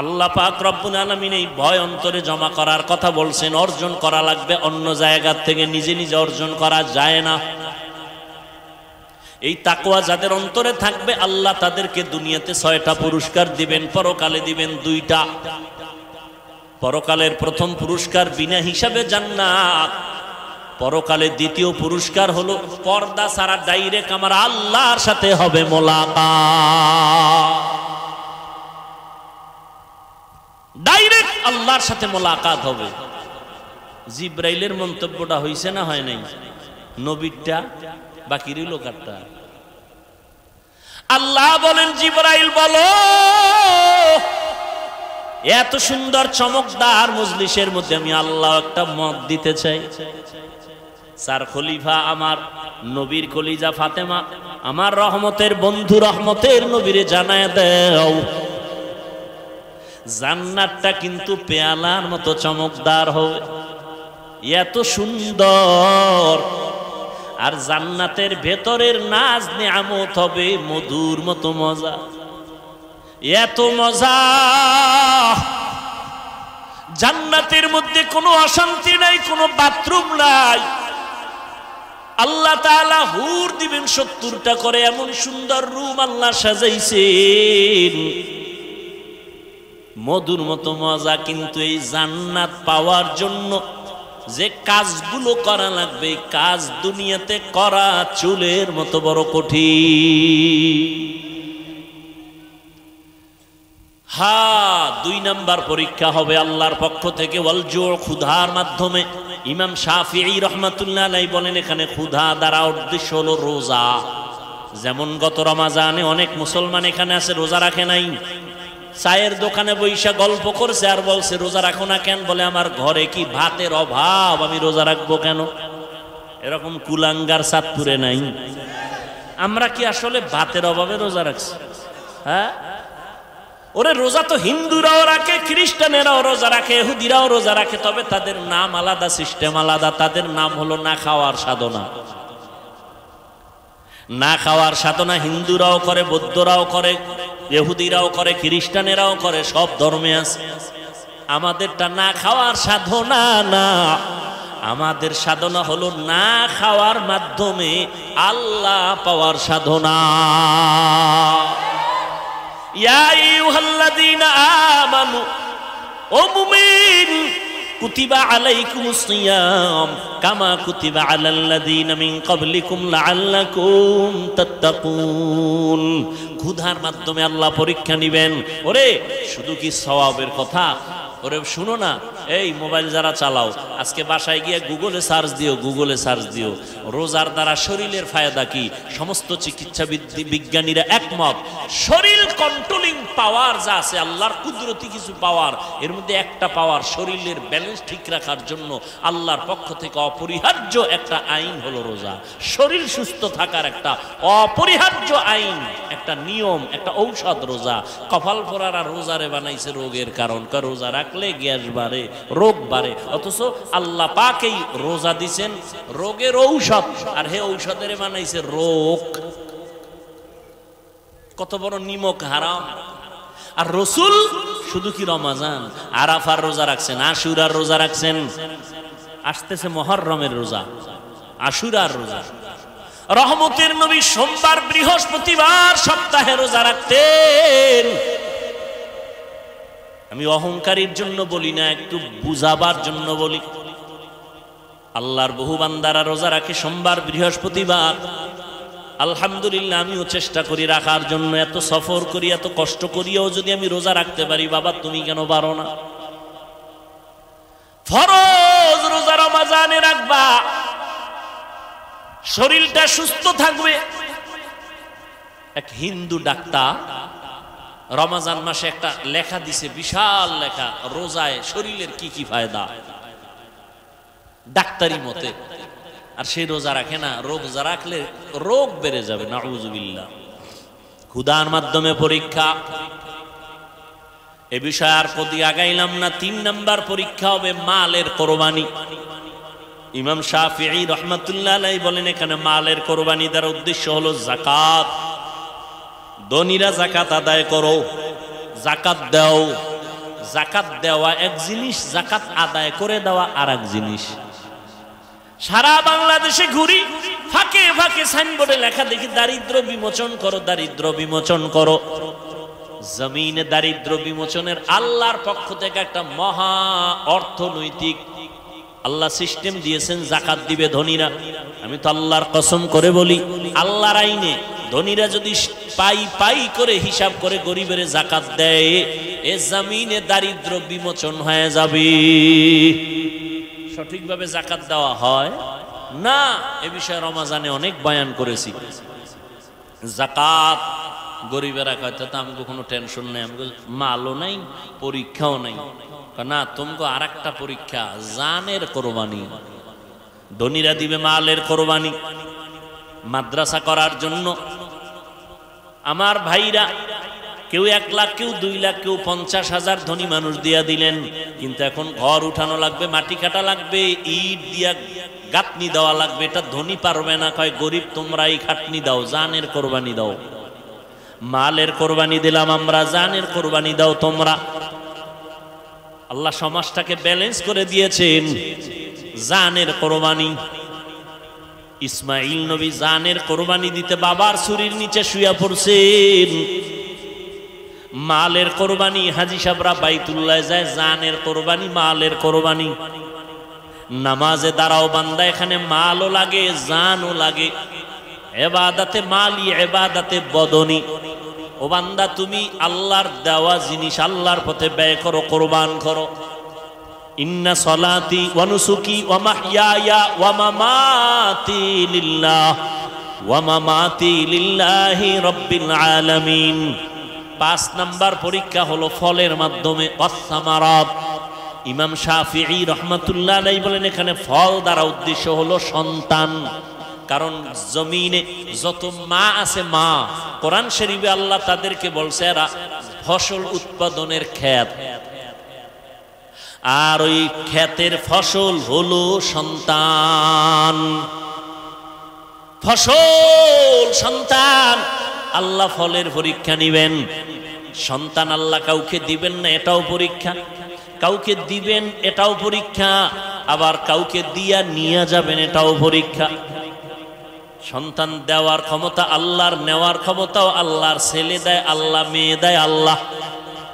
আল্লাহ পাক রব্বুল আলামিন এই ভয় অন্তরে জমা করার কথা বলছেন। অর্জন করা লাগবে, অন্য জায়গা থেকে নিজে নিজে অর্জন করা যায় না। এই তাকওয়া যাদের অন্তরে থাকবে আল্লাহ তাদেরকে দুনিয়াতে 6টা পুরস্কার দিবেন, পরকালে দিবেন 2টা। পরকালের প্রথম পুরস্কার বিনা হিসাবে জান্নাত। পরকালে দ্বিতীয় পুরস্কার হলো পর্দা ছাড়া ডাইরেক্ট আমার আল্লাহর সাথে হবে মোলাকাত। ডাইরেক্ট আল্লাহর সাথে মোলাকাত হবে। জিব্রাইলের মন্তব্যটা হইছে না হয় নাই? নবীরটা বাকি রইল কারটা? আল্লাহ বলেন জিব্রাইল বলো, এত সুন্দর চমকদার মজলিসের মধ্যে আমি আল্লাহ একটা মত দিতে চাই। 4 খলিফা আমার নবীর কলিজা ফাতেমা, আমার রহমতের বন্ধু রহমতের নবীরে জানায় দাও, জান্নাতটা কিন্তু পেয়ালার মতো চমকদার হবে, এত সুন্দর। আর জান্নাতের ভেতরের নাজ নিয়ামত হবে মধুর মতো মজা, এত মজা। জান্নাতের মধ্যে কোনো অশান্তি নাই, কোনো বাথরুম নাই। আল্লাহ তাআলা হুর দিবেন 70টা করে, এমন সুন্দর রুম আল্লাহ সাজাইছেন, মধুর মতো মজা। কিন্তু এই জান্নাত পাওয়ার জন্য যে কাজগুলো করা লাগবে, কাজ দুনিয়াতে করা চুলের মতো বড় কঠিন। হ্যাঁ, 2 নাম্বার পরীক্ষা হবে আল্লাহর পক্ষ থেকে, ওয়াল জু, ক্ষুধার মাধ্যমে। ইমাম শাফিঈ রাহমাতুল্লাহ আলাইহি বলেন এখানে ক্ষুধা দ্বারা উদ্দেশ্য হলো রোজা। যেমন গত রমাজানে অনেক মুসলমান এখানে আছে রোজা রাখে নাই, চায়ের দোকানে বৈশা গল্প করছে আর বলছে রোজা রাখো না কেন? বলে আমার ঘরে কি ভাতের অভাব, আমি রোজা রাখবো কেন? এরকম কুলাঙ্গার চাঁদপুরে নাই? আমরা কি আসলে ভাতের অভাবে রোজা রাখছি? হ্যাঁ, ওরে রোজা তো হিন্দুরাও রাখে, খ্রিস্টানেরাও রোজা রাখে, ইহুদিরাও রোজা রাখে, তবে তাদের নাম আলাদা, সিস্টেম আলাদা। তাদের নাম হলো না খাওয়ার সাধনা। না খাওয়ার সাধনা হিন্দুরাও করে, বৌদ্ধরাও করে, ইহুদিরাও করে, খ্রিস্টানেরাও করে, সব ধর্মে আছে। আমাদেরটা না খাওয়ার সাধনা না, আমাদের সাধনা হলো না খাওয়ার মাধ্যমে আল্লাহ পাওয়ার সাধনা। ইয়া আইয়ুহাল্লাযীনা আমানু, ও মুমিন, কুতিবা আলাইকুমুস সিয়াম কামা কুতিবা আলাল্লাযীনা মিন ক্বাবলিকুম লাআল্লাকুম তাত্তাকুন। ক্ষুধার মাধ্যমে আল্লাহ পরীক্ষা নিবেন। ওরে শুধু কি সওয়াবের কথা? ওরে শুনো না, এই মোবাইল যারা চালাও, আজকে বাসায় গিয়ে গুগলে সার্চ দিও, গুগলে সার্চ দিও রোজার দ্বারা শরীরের ফায়দা কি। সমস্ত চিকিৎসা বিজ্ঞানীরা একমত, শরীর কন্ট্রোলিং পাওয়ার যা আছে, আল্লাহর কুদরতি কিছু পাওয়ার, এর মধ্যে একটা পাওয়ার শরীরের ব্যালেন্স ঠিক রাখার জন্য আল্লাহর পক্ষ থেকে অপরিহার্য একটা আইন হলো রোজা। শরীর সুস্থ থাকার একটা অপরিহার্য আইন, একটা নিয়ম, একটা ঔষধ রোজা। কপাল পরারা রোজারে বানাইছে রোগের কারণ, রোজা রাখলে গ্যাস বাড়ে, রোগ বাড়ে, অথচ আল্লাহ পাক এই রোজা দিছেন রোগের ঔষধ, আর হে ঔষধের বানাইছে রোগ। কত বড় নিমক হারাম। আর রসুল শুধু কি রমাজান, আরাফার রোজা রাখছেন, আশুরার রোজা রাখছেন, আসতেছে মুহররমের রোজা, আশুরার রোজা। রহমতের নবী সোমবার বৃহস্পতিবার সপ্তাহে রোজা রাখতেন। আমি অহংকারীর জন্য বলি না, একটু বুঝাবার জন্য বলি। আল্লাহর বহু বান্দারা রোজা রাখে সোমবার বৃহস্পতিবার। আলহামদুলিল্লাহ, আমিও চেষ্টা করি রাখার জন্য। এত সফর করি, এত কষ্ট করিও যদি আমি রোজা রাখতে পারি, বাবা তুমি কেন পারো না? ফরজ রোজা রমাজানে রাখবা, শরীরটা সুস্থ থাকবে। এক হিন্দু ডাক্তার রমাজান মাসে একটা লেখা দিছে, বিশাল লেখা, রোজায় শরীরের কি কি ফায়দা ডাক্তারি মতে। আর সেই রোজা রাখে না, রোজা রাখলে রোগ বেড়ে যাবে, নাউযুবিল্লাহ। ক্ষুধার মাধ্যমে পরীক্ষা। এ বিষয়ে আর প্রতি আগাইলাম না। 3 নাম্বার পরীক্ষা হবে মালের কোরবানি। ইমাম শাফিঈ রাহমাতুল্লাহ আলাইহি বলেন এখানে মালের কোরবানি দ্বারা উদ্দেশ্য হলো যাকাত। ধনীরা যাকাত আদায় করো, যাকাত দাও। যাকাত দেওয়া এক জিনিস, যাকাত আদায় করে দেওয়া আর এক জিনিস। সারা বাংলাদেশে ঘুরি, ফাঁকে ফাঁকে সাইনবোর্ডে লেখা দেখি দারিদ্র বিমোচন করো, দারিদ্র বিমোচন করো। জমিনে দারিদ্র বিমোচনের আল্লাহর পক্ষ থেকে একটা মহা অর্থনৈতিক আল্লাহ সিস্টেম দিয়েছেন, যাকাত দিবে ধনীরা। আমি তো আল্লাহর কসম করে বলি, আল্লাহর আইনে ধনীরা যদি পাই পাই করে হিসাব করে গরিবের যাকাত দেয়, এ জমিনে দারিদ্র বিমোচন হয়ে যাবে। সঠিকভাবে যাকাত দেওয়া হয় না, এ বিষয়ে রমাজানে অনেক বয়ান করেছি। যাকাত গরিবেরা কয়তো তো আমাকে কোনো টেনশন নেই, আমাকে মালও নাই, পরীক্ষাও নাই। না, তোমাকে আর একটা পরীক্ষা, জানের কোরবানি। ধনীরা দিবে মালের কোরবানি মাদ্রাসা করার জন্য। আমার ভাইরা কেউ 1 লাখ, কেউ 2 লাখ, কেউ 50,000 ধনী মানুষ দিয়া দিলেন। কিন্তু এখন ঘর উঠানো লাগবে, মাটি কাটা লাগবে, ইট দিয়া গাঁথনি দেওয়া লাগবে। এটা ধনী পারবে না, কয় গরিব তোমরা এই খাটনি দাও, জানের কোরবানি দাও। মালের কোরবানি দিলাম আমরা, জানের কোরবানি দাও তোমরা। আল্লাহ সমাজটাকে ব্যালেন্স করে দিয়েছেন। জানের কোরবানি, ইসমাইল নবী জানের কোরবানি দিতে বাবার ছুরির নিচে শুয়ে পড়ছেন। মালের কোরবানি, হাজী সাহেবরা বাইতুল্লাহ যায়, জানের কোরবানি, মালের কোরবানি। নামাজে দাঁড়াও বান্দা, এখানে মালও লাগে, জানও লাগে। ইবাদতে মালি, ইবাদতে বদনি। ও বান্দা, তুমি আল্লাহর দেওয়া জিনিস আল্লাহর পথে ব্যয় করো, কোরবান করো। ইন্না সলাতি ওয়া নুসুকি ওয়া মাহইয়ায়া ওয়া মামাতি লিল্লাহ ওয়া মামাতি লিল্লাহি রাব্বিল আলামিন। 5 নাম্বার পরীক্ষা হলো ফলের মাধ্যমে, ওয়াসসামারাত। ইমাম শাফিঈ রাহমাতুল্লাহ আলাইহি বলেন এখানে ফল দ্বারা উদ্দেশ্য হলো সন্তান। কারণ জমিনে যত মা আছে, মা, কোরআন শরীফে আল্লাহ তাদেরকে বলছে এরা ফসল উৎপাদনের ক্ষেত, আর ওই ক্ষেতের ফসল হলো সন্তান। ফসল সন্তান। আল্লাহ ফলের পরীক্ষা নিবেন। সন্তান আল্লাহ কাউকে দিবেন না, এটাও পরীক্ষা। কাউকে দিবেন, এটাও পরীক্ষা। আবার কাউকে দিয়া নিয়ে যাবেন, এটাও পরীক্ষা। সন্তান দেওয়ার ক্ষমতা আল্লাহর, নেওয়ার ক্ষমতাও আল্লাহর। ছেলে দেয় আল্লাহ, মেয়ে দেয় আল্লাহ,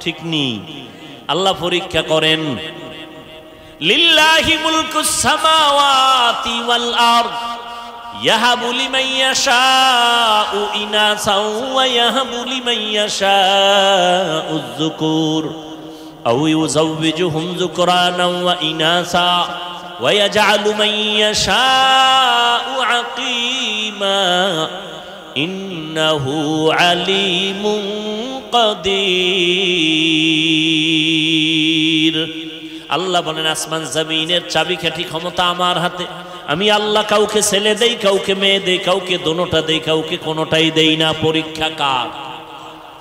ঠিক নেই? আল্লাহ পরীক্ষা করেন। লিল্লাহি মুলকুস সামাওয়াতি ওয়াল আরদ ইয়াহাবু লিমান ইয়াশাউ ইনাসাও ওয়া ইয়াহাবু লিমান ইয়াশাউ যুকুর আও ইউযাওবিজুহুম যুকরানাও ওয়া ইনাসা ওয়া ইয়াজআলু মান ইয়াশাউ আকিমা ইন্নাহু আলিমুন কাদির। আল্লাহ বলেন আসমান জমিনের চাবিকাঠি ক্ষমতা আমার হাতে। আমি আল্লাহ কাউকে ছেলে দেই, কাউকে মেয়ে দেই, কাউকে দোনোটা দেই, কাউকে কোনোটাই দেই না। পরীক্ষা কার?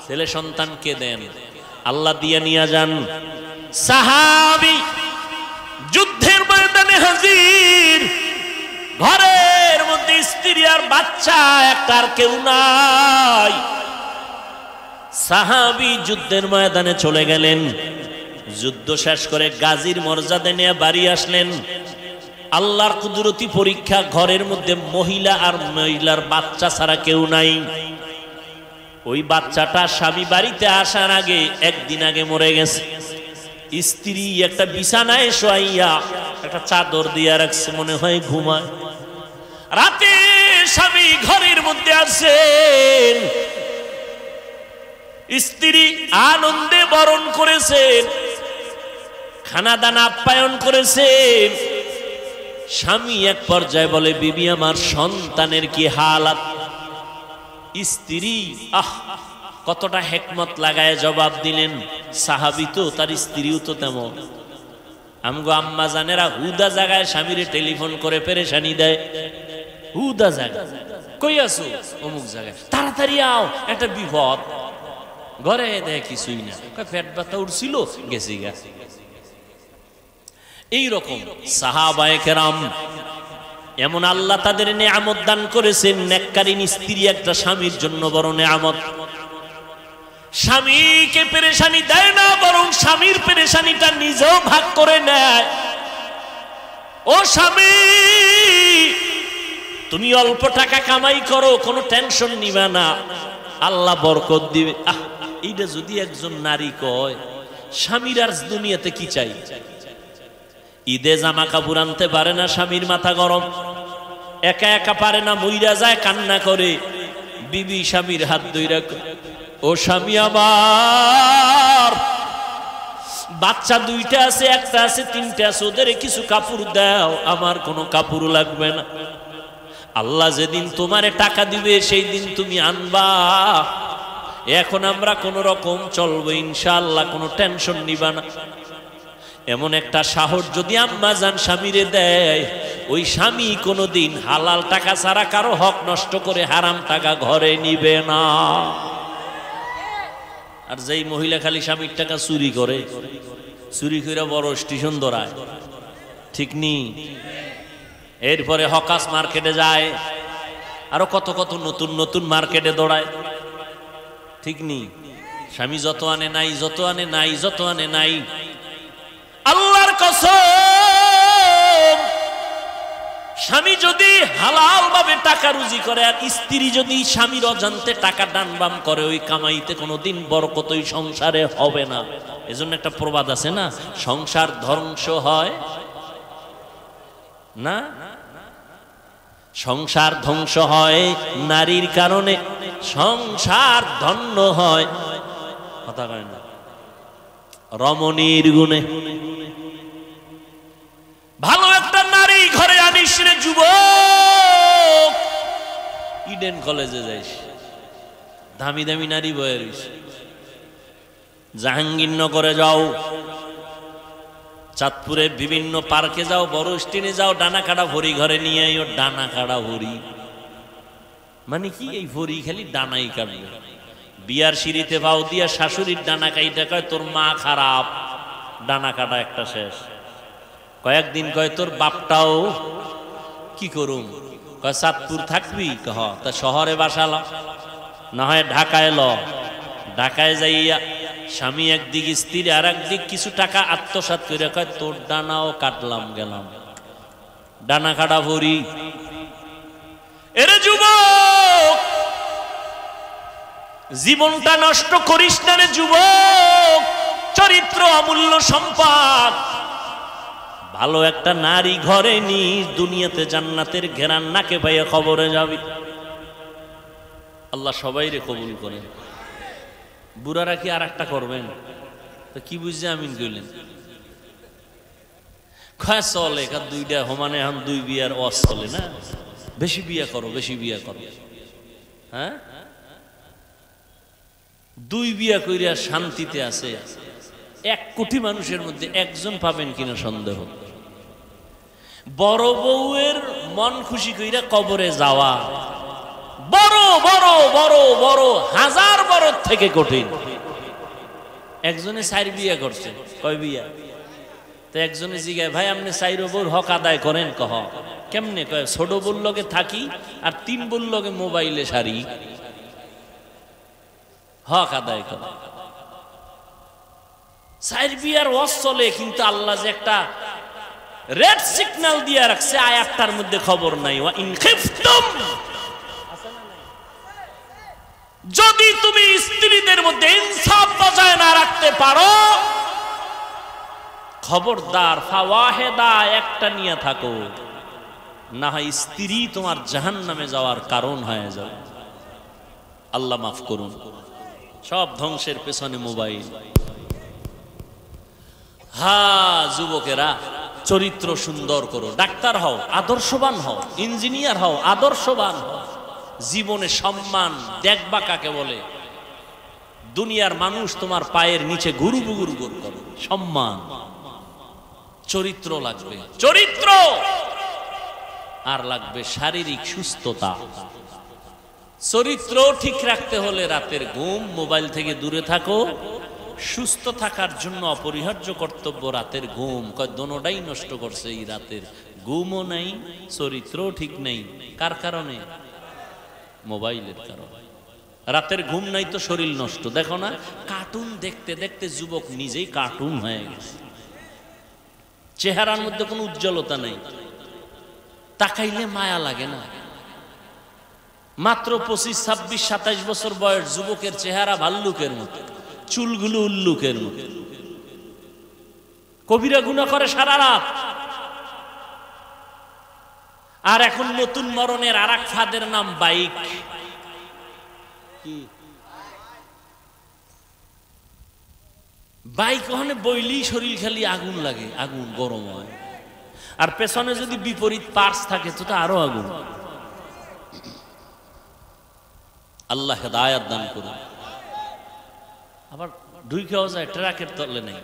ছেলে সন্তানকে দেন, আল্লাহ দিয়ে নিয়ে যান। সাহাবী যুদ্ধের ময়দানে হাজির, ঘরের মধ্যে স্ত্রী আর বাচ্চা, একটা আর কেউ নাই। সাহাবী যুদ্ধের ময়দানে চলে গেলেন। যুদ্ধ শেষ করে গাজীর মর্যাদা নিয়ে বাড়ি আসলেন। আল্লাহর কুদরতি পরীক্ষা, ঘরের মধ্যে মহিলা আর মহিলার বাচ্চা ছাড়া কেউ নাই। ওই বাচ্চাটা স্বামী বাড়িতে আসার আগে, একদিন আগে মরে গেছে। স্ত্রী একটা বিছানায় শোয়াইয়া একটা চাদর দিয়ে রাখছে, মনে হয় ঘুমায়। রাতে স্বামী ঘরের মধ্যে আসেন, স্ত্রী আনন্দে বরণ করেছেন, খানা দানা আপ্যায়ন করেছেন। স্বামী এক পর্যায়ে বলে, বিবি আমার সন্তানের কি হালাত? স্ত্রী কতটা হেকমত লাগায় জবাব দিলেন। সাহাবী তো, তার স্ত্রীও তো তেমন। আমগো আম্মা জানেরা হুদা জায়গায় স্বামীরে টেলিফোন করে পেরেশানি দেয়। হুদা জায়গা, কই আছো? অমুক জায়গায়, তাড়াতাড়ি আও, একটা বিপদ। ঘরে দেয় কিছুই না, পেট ব্যথা উঠছিল গেছি গা। এইরকম সাহাবায়ে কেরাম এমন আল্লাহ তাদের নেয়ামত দান করেছেন। নেককারিনী স্ত্রী একটা স্বামীর জন্য বড় নেয়ামত। স্বামীকে পেরেশানি দেয় না, বরং স্বামীর পেরেশানিটা নিজেও ভাগ করে নেয়। ও স্বামী, তুমি অল্প টাকা কামাই করো, কোনো টেনশন নিবে না, আল্লাহ বরকত দিবে। এইটা যদি একজন নারী কয়, স্বামীর আর দুনিয়াতে কি চাই? ঈদে জামা কাপড় আনতে পারে না, স্বামীর মাথা গরম, একা একা পারে না, মইরা যায়, কান্না করে। বিবি স্বামীর হাত ধইরা, ও স্বামী আমার, বাচ্চা দুইটা আছে, একটা আছে, তিনটা আছে, ওদের কিছু কাপড় দাও, আমার কোনো কাপড় লাগবে না। আল্লাহ যেদিন তোমারে টাকা দিবে সেই দিন তুমি আনবা। এখন আমরা কোন রকম চলবো ইনশাআল্লাহ, কোনো টেনশন নিবা না। এমন একটা সাহস যদি আম্মা জান স্বামীরে দেয়, ওই স্বামী কোনোদিন হালাল টাকা ছাড়া কারো হক নষ্ট করে হারাম টাকা ঘরে নিবে না। আর যেই মহিলা খালি স্বামীর টাকা চুরি করে, চুরি করে বড় স্টেশন ধরায়, ঠিক নি? এরপরে হকাস মার্কেটে যায়, আরো কত কত নতুন নতুন মার্কেটে দৌড়ায়, ঠিক নি? স্বামী যত আনে নাই, যত আনে নাই, যত আনে নাই। আল্লাহর কসম, স্বামী যদি হালাল ভাবে টাকা রুজি করে আর স্ত্রী যদি স্বামীর অজান্তে টাকা ডানবাম করে, ওই কামাইতে কোনোদিন বরকত ওই সংসারে হবে না। এজন্য একটা প্রবাদ আছে না, সংসার ধ্বংস হয় না, সংসার ধ্বংস হয় নারীর কারণে, সংসার ধন্য হয় কথা কয় না রমণীর গুণে। ভালো একটা নারী ঘরে আনিস রে যুবক, ইডেন কলেজে যাইস, দামি দামি নারী বয়ে রইস, জাহাঙ্গীরনগরে যাও, চাঁদপুরে বিভিন্ন পার্কে যাও, বড় স্টিনে যাও, ডানা কাটা ভরি ঘরে নিয়ে আইও। ডানা কাটা ভরি মানে কি? এই ভরি খালি ডানাই কাটবে। বিয়ার সিঁড়িতে ভাও দিয়া শাশুড়ির ডানা কাইটা কয় তোর মা খারাপ, ডানা কাটা একটা শেষ। কয়েকদিন কয় তোর বাপটাও কি করুম, কয় চাঁদপুর থাকবি, কহ তা শহরে বাসাল, না হয় ঢাকায় ল। ঢাকায় যাইয়া স্বামী একদিক, স্ত্রী আর একদিক, কিছু টাকা আত্মসাৎ করে কয় তোর ডানাও কাটলাম গেলাম, ডানা কাটা ভরি। এরে যুবক, জীবনটা নষ্ট করিস না রে যুবক, চরিত্র অমূল্য সম্পদ। ভালো একটা নারী ঘরে নিস, দুনিয়াতে জান্নাতের ঘেরান নাকে পাইয়া খবরে যাবি। আল্লাহ সবাইরে কবুল করেন। বুড়ারা কি আর একটা করবেন? তো কি বুঝছে আমিন কইলেন? খা চলে একা দুইটা সমানে, এখন দুই বিয়ার ওয়াজ চলে না, বেশি বিয়া করো, বেশি বিয়া করো। হ্যাঁ, দুই বিয়া কইরা শান্তিতে আছে 1 কোটি মানুষের মধ্যে একজন পাবেন কিনা সন্দেহ। বড় বউয়ের মন খুশি কইরা কবরে যাওয়া বড় বড় বড় বড় হাজার বড় থেকে কঠিন। একজনে 4 বিয়া করছে, কয় বিয়া? তো একজনে জিগায় ভাই আপনি 4 বউর হক আদায় করেন? কহ কেমনে? কয় ছোট বউর লগে থাকি আর 3 বউর লগে মোবাইলে সারি, হক আদায় করে। 4 বিয়ার ওয়াজ চলে, কিন্তু আল্লাহ যে একটা রেড সিগন্যাল দিয়ে রাখছে আয়াতটার মধ্যে খবর নাই। ওয়া ইন খিফতুম, যদি তুমি স্ত্রীদের মধ্যে ইনসাফ বজায় না রাখতে পারো, খবরদার ফাওয়াহিদা একটা নিয়ে থাকো, না হয় স্ত্রী তোমার জাহান্নামে যাওয়ার কারণ হয়ে যাবে। আল্লাহ মাফ করুন। সব ধ্বংসের পেছনে মোবাইল। হ্যাঁ যুবকেরা, চরিত্র সুন্দর করো, ডাক্তার হও, আদর্শবান হও, ইঞ্জিনিয়ার হও, আদর্শবান হও। জীবনে সম্মান দেখবা কাকে বলে? দুনিয়ার মানুষ তোমার পায়ের নিচে গুরু গুরু গুরু করে, সম্মান। চরিত্র লাগবে, চরিত্র, আর লাগবে শারীরিক সুস্থতা। চরিত্র ঠিক রাখতে হলে রাতের ঘুম, মোবাইল থেকে দূরে থাকো। সুস্থ থাকার জন্য অপরিহার্য কর্তব্য রাতের ঘুম। কয় দোনোটাই নষ্ট করছে এই রাতের ঘুমও নাই, চরিত্রও ঠিক নেই। কার কারণে? মোবাইলের কারণে। রাতের ঘুম নাই তো শরীর নষ্ট। দেখো না, কার্টুন দেখতে দেখতে যুবক নিজেই কার্টুন হয়ে গেছে। চেহারার মধ্যে কোনো উজ্জ্বলতা নেই, তাকাইলে মায়া লাগে না। মাত্র 25, 26, 27 বছর বয়স যুবকের চেহারা ভাল্লুকের মতো, চুলগুলো উল্লুকের মতো। কবিরা গুনাহ করে সারা রাত। আর এখন নতুন মরণের আর এক ফাঁদের নাম বাইক। বাইক ওখানে বইলেই শরীর খালি আগুন লাগে, আগুন গরম হয়। আর পেছনে যদি বিপরীত পার্স থাকে তো আরো আগুন। আল্লাহ হেদায়াত দান করুন। আবার ঢুকেও যায় ট্রাকের তলে নেই,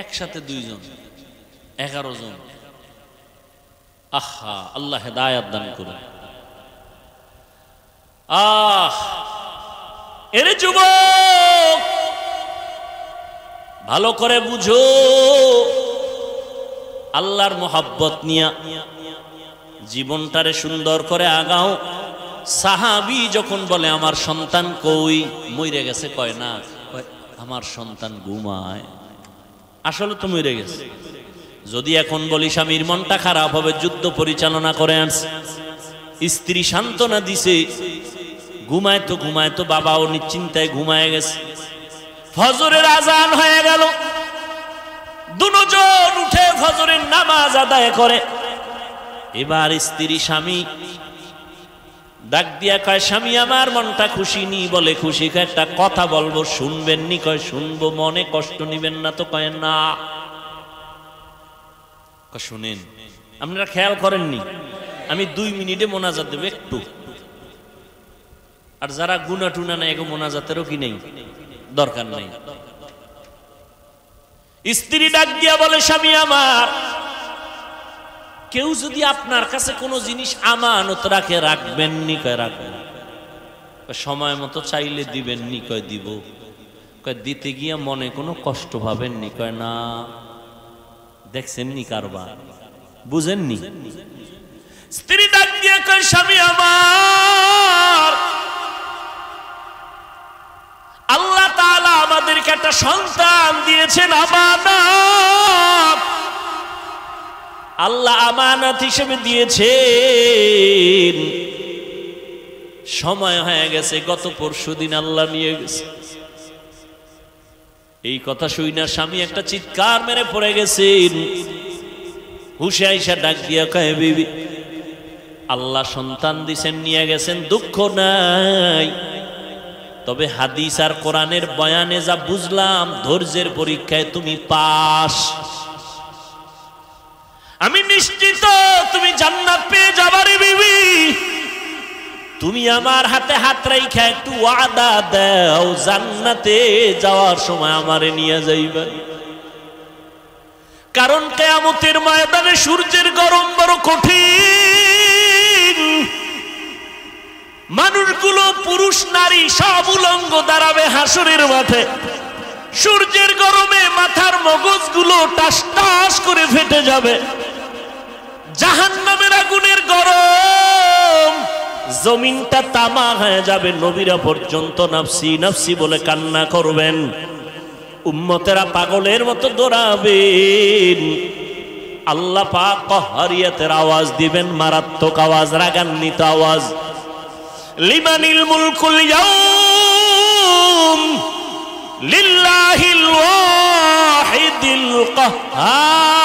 একসাথে 2 জন, 11 জন। আহা, আল্লাহ হেদায়াত দান করুন। এরে যুবক, ভালো করে বুঝো, আল্লাহর মোহাব্বত নিয়া জীবনটারে সুন্দর করে আগাও। সাহাবী যখন বলে আমার সন্তান কই, মরে গেছে, কয় না, আমার সন্তান ঘুমায়। আসলে তো মরে গেছে। যদি এখন বলি স্বামীর মনটা খারাপ হবে, যুদ্ধ পরিচালনা করে আনছে, স্ত্রী সান্ত্বনা দিছে, ঘুমায় তো বাবাও নিশ্চিন্তায় ঘুমায় গেছে। ফজরের আজান হয়ে গেল, দুজন উঠে ফজরের নামাজ আদায় করে। এবার স্ত্রী স্বামী ডাক দিয়া কয়, স্বামী আমার মনটা খুশি নি। বলে খুশি, একটা কথা বলবো, শুনবেন নি? কয় শুনবো। মনে কষ্ট নিবেন না তো? কয় না। শুনেন, আপনারা খেয়াল করেননি, আমি 2 মিনিটে মোনাজাত দেব একটু। আর যারা গুনা টুনা নেই, এগো মোনাজাতেরও কি নেই, দরকার নেই। স্ত্রী ডাক দিয়া বলে, স্বামী আমার, কেউ যদি আপনার কাছে কোনো জিনিস আমানত রাখে, রাখবেন নি? কয় রাখবেন। সময় মতো চাইলে দিবেন নি? কয় দিব। কয় দিতে গিয়া মনে কোনো কষ্ট পাবেন নি? কয় না। দেখছেন নি কারবার, বুঝেননি? স্ত্রী ডাক দিয়া কয়, স্বামী আমার, আল্লাহ তাআলা আমাদেরকে একটা সন্তান দিয়েছেন, আমানত। আল্লাহ আমানত হিসেবে দিয়েছেন। সময় হয়ে গেছে, গত পরশুদিন আল্লাহ নিয়ে গেছে। এই কথা শুই না স্বামী একটা চিৎকার মেরে পড়ে গেছেন। হুশে আইসা ডাক দিয়া কয়, বিবি, আল্লাহ সন্তান দিছেন, নিয়ে গেছেন, দুঃখ নাই। তবে হাদিস আর কোরআনের বয়ানে যা বুঝলাম, ধৈর্যের পরীক্ষায় তুমি পাস। আমি নিশ্চিত তুমি জান্নাত পেয়ে যাবারে বিবি। তুমি আমার হাতে হাত রাইখা একটু ওয়াদা দাও, জান্নাতে যাওয়ার সময় আমারে নিয়ে যাইবা। কারণ কিয়ামতের ময়দানে সূর্যের গরম বড় কঠিন। মানুষগুলো, পুরুষ নারী সব উলঙ্গ দাঁড়াবে হাসরের মাঠে। সূর্যের গরমে মাথার মগজগুলো টাস টাস করে ফেটে যাবে। জাহান্নামের আগুনের গরম, জমিনটা তামা হয়ে যাবে। নবীরা পর্যন্ত নাফসি নাফসি বলে কান্না করবেন, উম্মতেরা পাগলের মতো দৌড়াবেন। আল্লাহ পাক কহরিয়াতের আওয়াজ দিবেন, মারাত্মক আওয়াজ, রাগান্বিত আওয়াজ। লিমানিল মুলকুল ইয়াউম লিল্লাহিল ওয়াহিদিল কাহ্হার।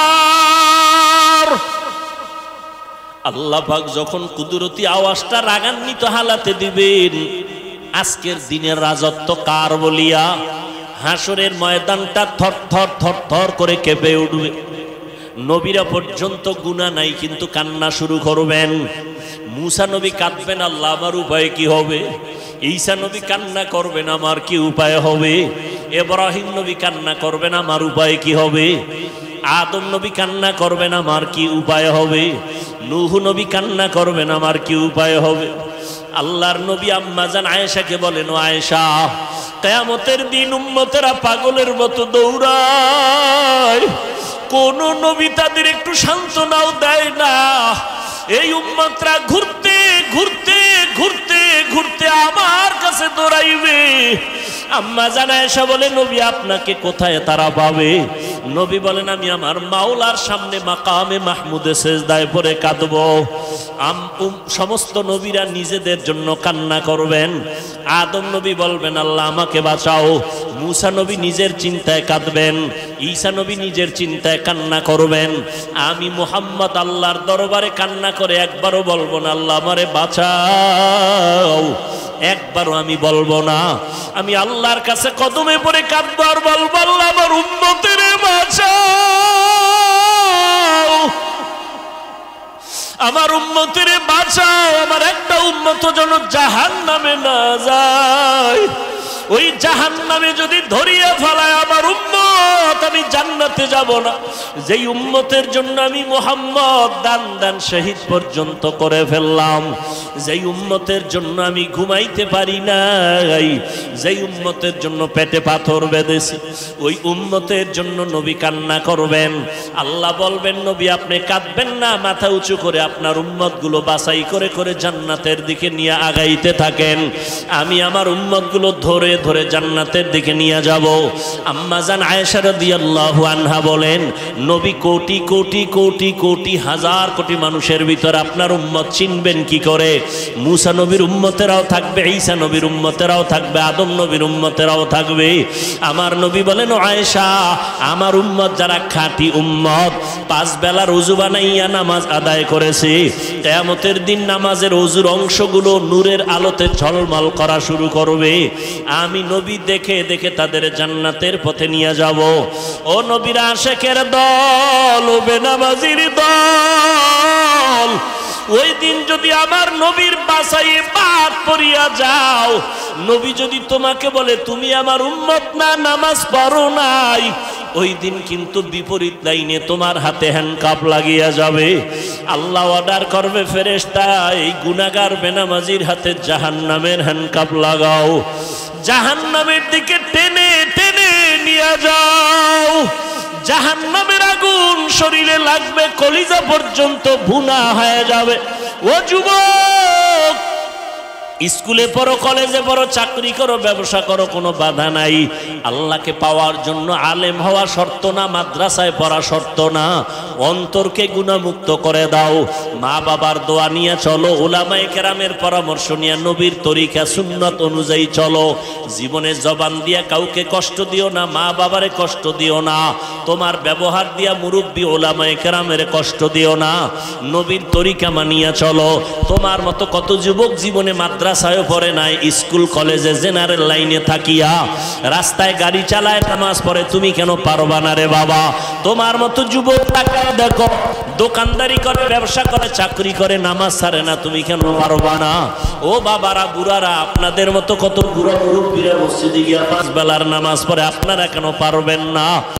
আল্লাহ পাক যখন কুদরতি আওয়াজটা রাগান্বিত হালাতে দিবেন, আজকের দিনের রাজত্ব কার বলিয়া হাসরের ময়দানটা থরথর থরথর করে কেঁপে উঠবে। নবীরা পর্যন্ত গুনাহ নাই কিন্তু কান্না শুরু করবেন। মুসা নবী কাঁদবেন, আল্লাহ আমার উপায় কি হবে? ঈসা নবী কান্না করবেন, আমার কি উপায় হবে? ইব্রাহিম নবী কান্না করবেন, আমার উপায় কি হবে? আদম নবী কান্না করবেন, আমার কি উপায় হবে? নূহ নবী কান্না করবেন, আমার কি উপায় হবে? আল্লাহর নবী আম্মা জান আয়েশাকে বলেন, ও আয়েশা, কিয়ামতের দিন উম্মতেরা পাগলের মতো দৌড়ায়, কোন নবী তাদের একটু সান্ত্বনাও দেয় না। এই উম্মতরা ঘুরতে ঘুরতে ঘুরতে ঘুরতে আমার কাছে দৌড়াইবে। আম্মা জান আয়েশা বলে, নবী আপনাকে কোথায় তারা পাবে? নবী বলেন, আমি আমার মাওলার সামনে মাকামে মাহমুদে সেজদায় পড়ে কাঁদব। সমস্ত নবীরা নিজেদের জন্য কান্না করবেন। আদম নবী বলবেন, আল্লাহ আমাকে বাঁচাও। মুসা নবী নিজের চিন্তায় কাঁদবেন। ঈসা নবী নিজের চিন্তায় কান্না করবেন। আমি মুহাম্মদ আল্লাহর দরবারে কান্না করে একবারও বলবো না, আল্লাহ আমারে বাঁচাও। একবারও আমি বলবো না। আমি আল্লাহর কাছে কদমে পড়ে কাঁদবো আর বলবো, আল্লাহ আমার উম্মতের বাঁচাও, আমার উম্মতের বাঁচাও। আমার একটা উম্মত যেন জাহান্নামে না যায়। ওই জাহান্নামে যদি ধরিয়ে ফেলায় আমার উম্মত, আমি জান্নাতে যাব না। যেই উম্মতের জন্য আমি মুহাম্মদ দান শহীদ পর্যন্ত করে ফেললাম, যেই উম্মতের জন্য আমি ঘুমাইতে পারি নাই, যেই উম্মতের জন্য পেটে পাথর বেঁধেছি, ওই উম্মতের জন্য নবী কান্না করবেন। আল্লাহ বলবেন, নবী আপনি কাঁদবেন না, মাথা উঁচু করে আপনার উম্মতগুলো বাছাই করে করে জান্নাতের দিকে নিয়ে আগাইতে থাকেন। আমি আমার উম্মতগুলো ধরে ধরে জান্নাতের দিকে নিয়ে যাব। আম্মা জান আয়েশা রাদিয়াল্লাহু আনহা বলেন, নবী কোটি কোটি কোটি কোটি হাজার কোটি মানুষের ভিতর আপনার উম্মত চিনবেন কি করে? মুসা নবীর উম্মতেরাও থাকবে, ঈসা নবীর উম্মতেরাও থাকবে, আদম নবীর উম্মতেরাও থাকবে। আমার নবী বলেন, ও আয়েশা, আমার উম্মত যারা খাঁটি উম্মত, 5 বেলার ওযু বানাইয়া নামাজ আদায় করেছে, কিয়ামতের দিন নামাজের ওযুর অংশগুলো নূরের আলোতে ঝলমল করা শুরু করবে। আমি নবী দেখে দেখে তাদের জান্নাতের পথে নিয়ে যাব। ও নবীর আশিকের দল, ও বেনামাজির দল, ওই দিন যদি আমার নবীর বাসায় বাদ পড়িয়া যাও, নবী যদি তোমাকে বলে তুমি আমার উম্মত না, নামাজ পড়ো নাই, ওই দিন কিন্তু বিপরীত লাইনে তোমার হাতে হ্যান্ডকাপ লাগিয়া যাবে। আল্লাহ অর্ডার করবে, ফেরেশতা এই গুনাহগার বেনামাজির হাতে জাহান্নামের হ্যান্ডকাপ লাগাও, জাহান্নামের দিকে টেনে টেনে নিয়ে যাও। জাহান্নামের আগুন শরীরে লাগবে, কলিজা পর্যন্ত ভুনা হয়ে যাবে। ও যুবক, স্কুলে পড়ো, কলেজে পড়ো, চাকরি করো, ব্যবসা করো, কোনো বাধা নাই। আল্লাহকে পাওয়ার জন্য আলেম হওয়া শর্ত না, মাদ্রাসায় পড়া শর্ত না। অন্তরকে গুনাহমুক্ত করে দাও। মা বাবার দোয়া নিয়ে চলো, উলামায়ে কেরামের পরামর্শ নিয়ে নবীর তরিকা সুন্নাত অনুযায়ী চলো। জীবনে জবান দিয়া কাউকে কষ্ট দিও না, মা বাবারে কষ্ট দিও না। তোমার ব্যবহার দিয়া মুরব্বী উলামায়ে কেরামের কষ্ট দিও না। নবীর তরিকা মানিয়া চলো। তোমার মতো কত যুবক জীবনে মাদ্রাসায় পড়ে নাই, স্কুল কলেজে জেনারেল লাইনে থাকিয়া রাস্তায় গাড়ি চালায় নামাজ পড়ে, তুমি কেন পারবা না রে বাবা? তোমার মতো যুবক তাকায় দেখো, দোকানদারি করে, ব্যবসা করে, চাকরি করে, নামাজ ছাড়ে না, তুমি কেন পারবা না? ও বাবারা, বুড়ারা, আপনাদের মতো কত বুড়া মুরব্বীরা মসজিদে গিয়া 5 বেলার নামাজ পড়ে, আপনারা কেন পারবেন না?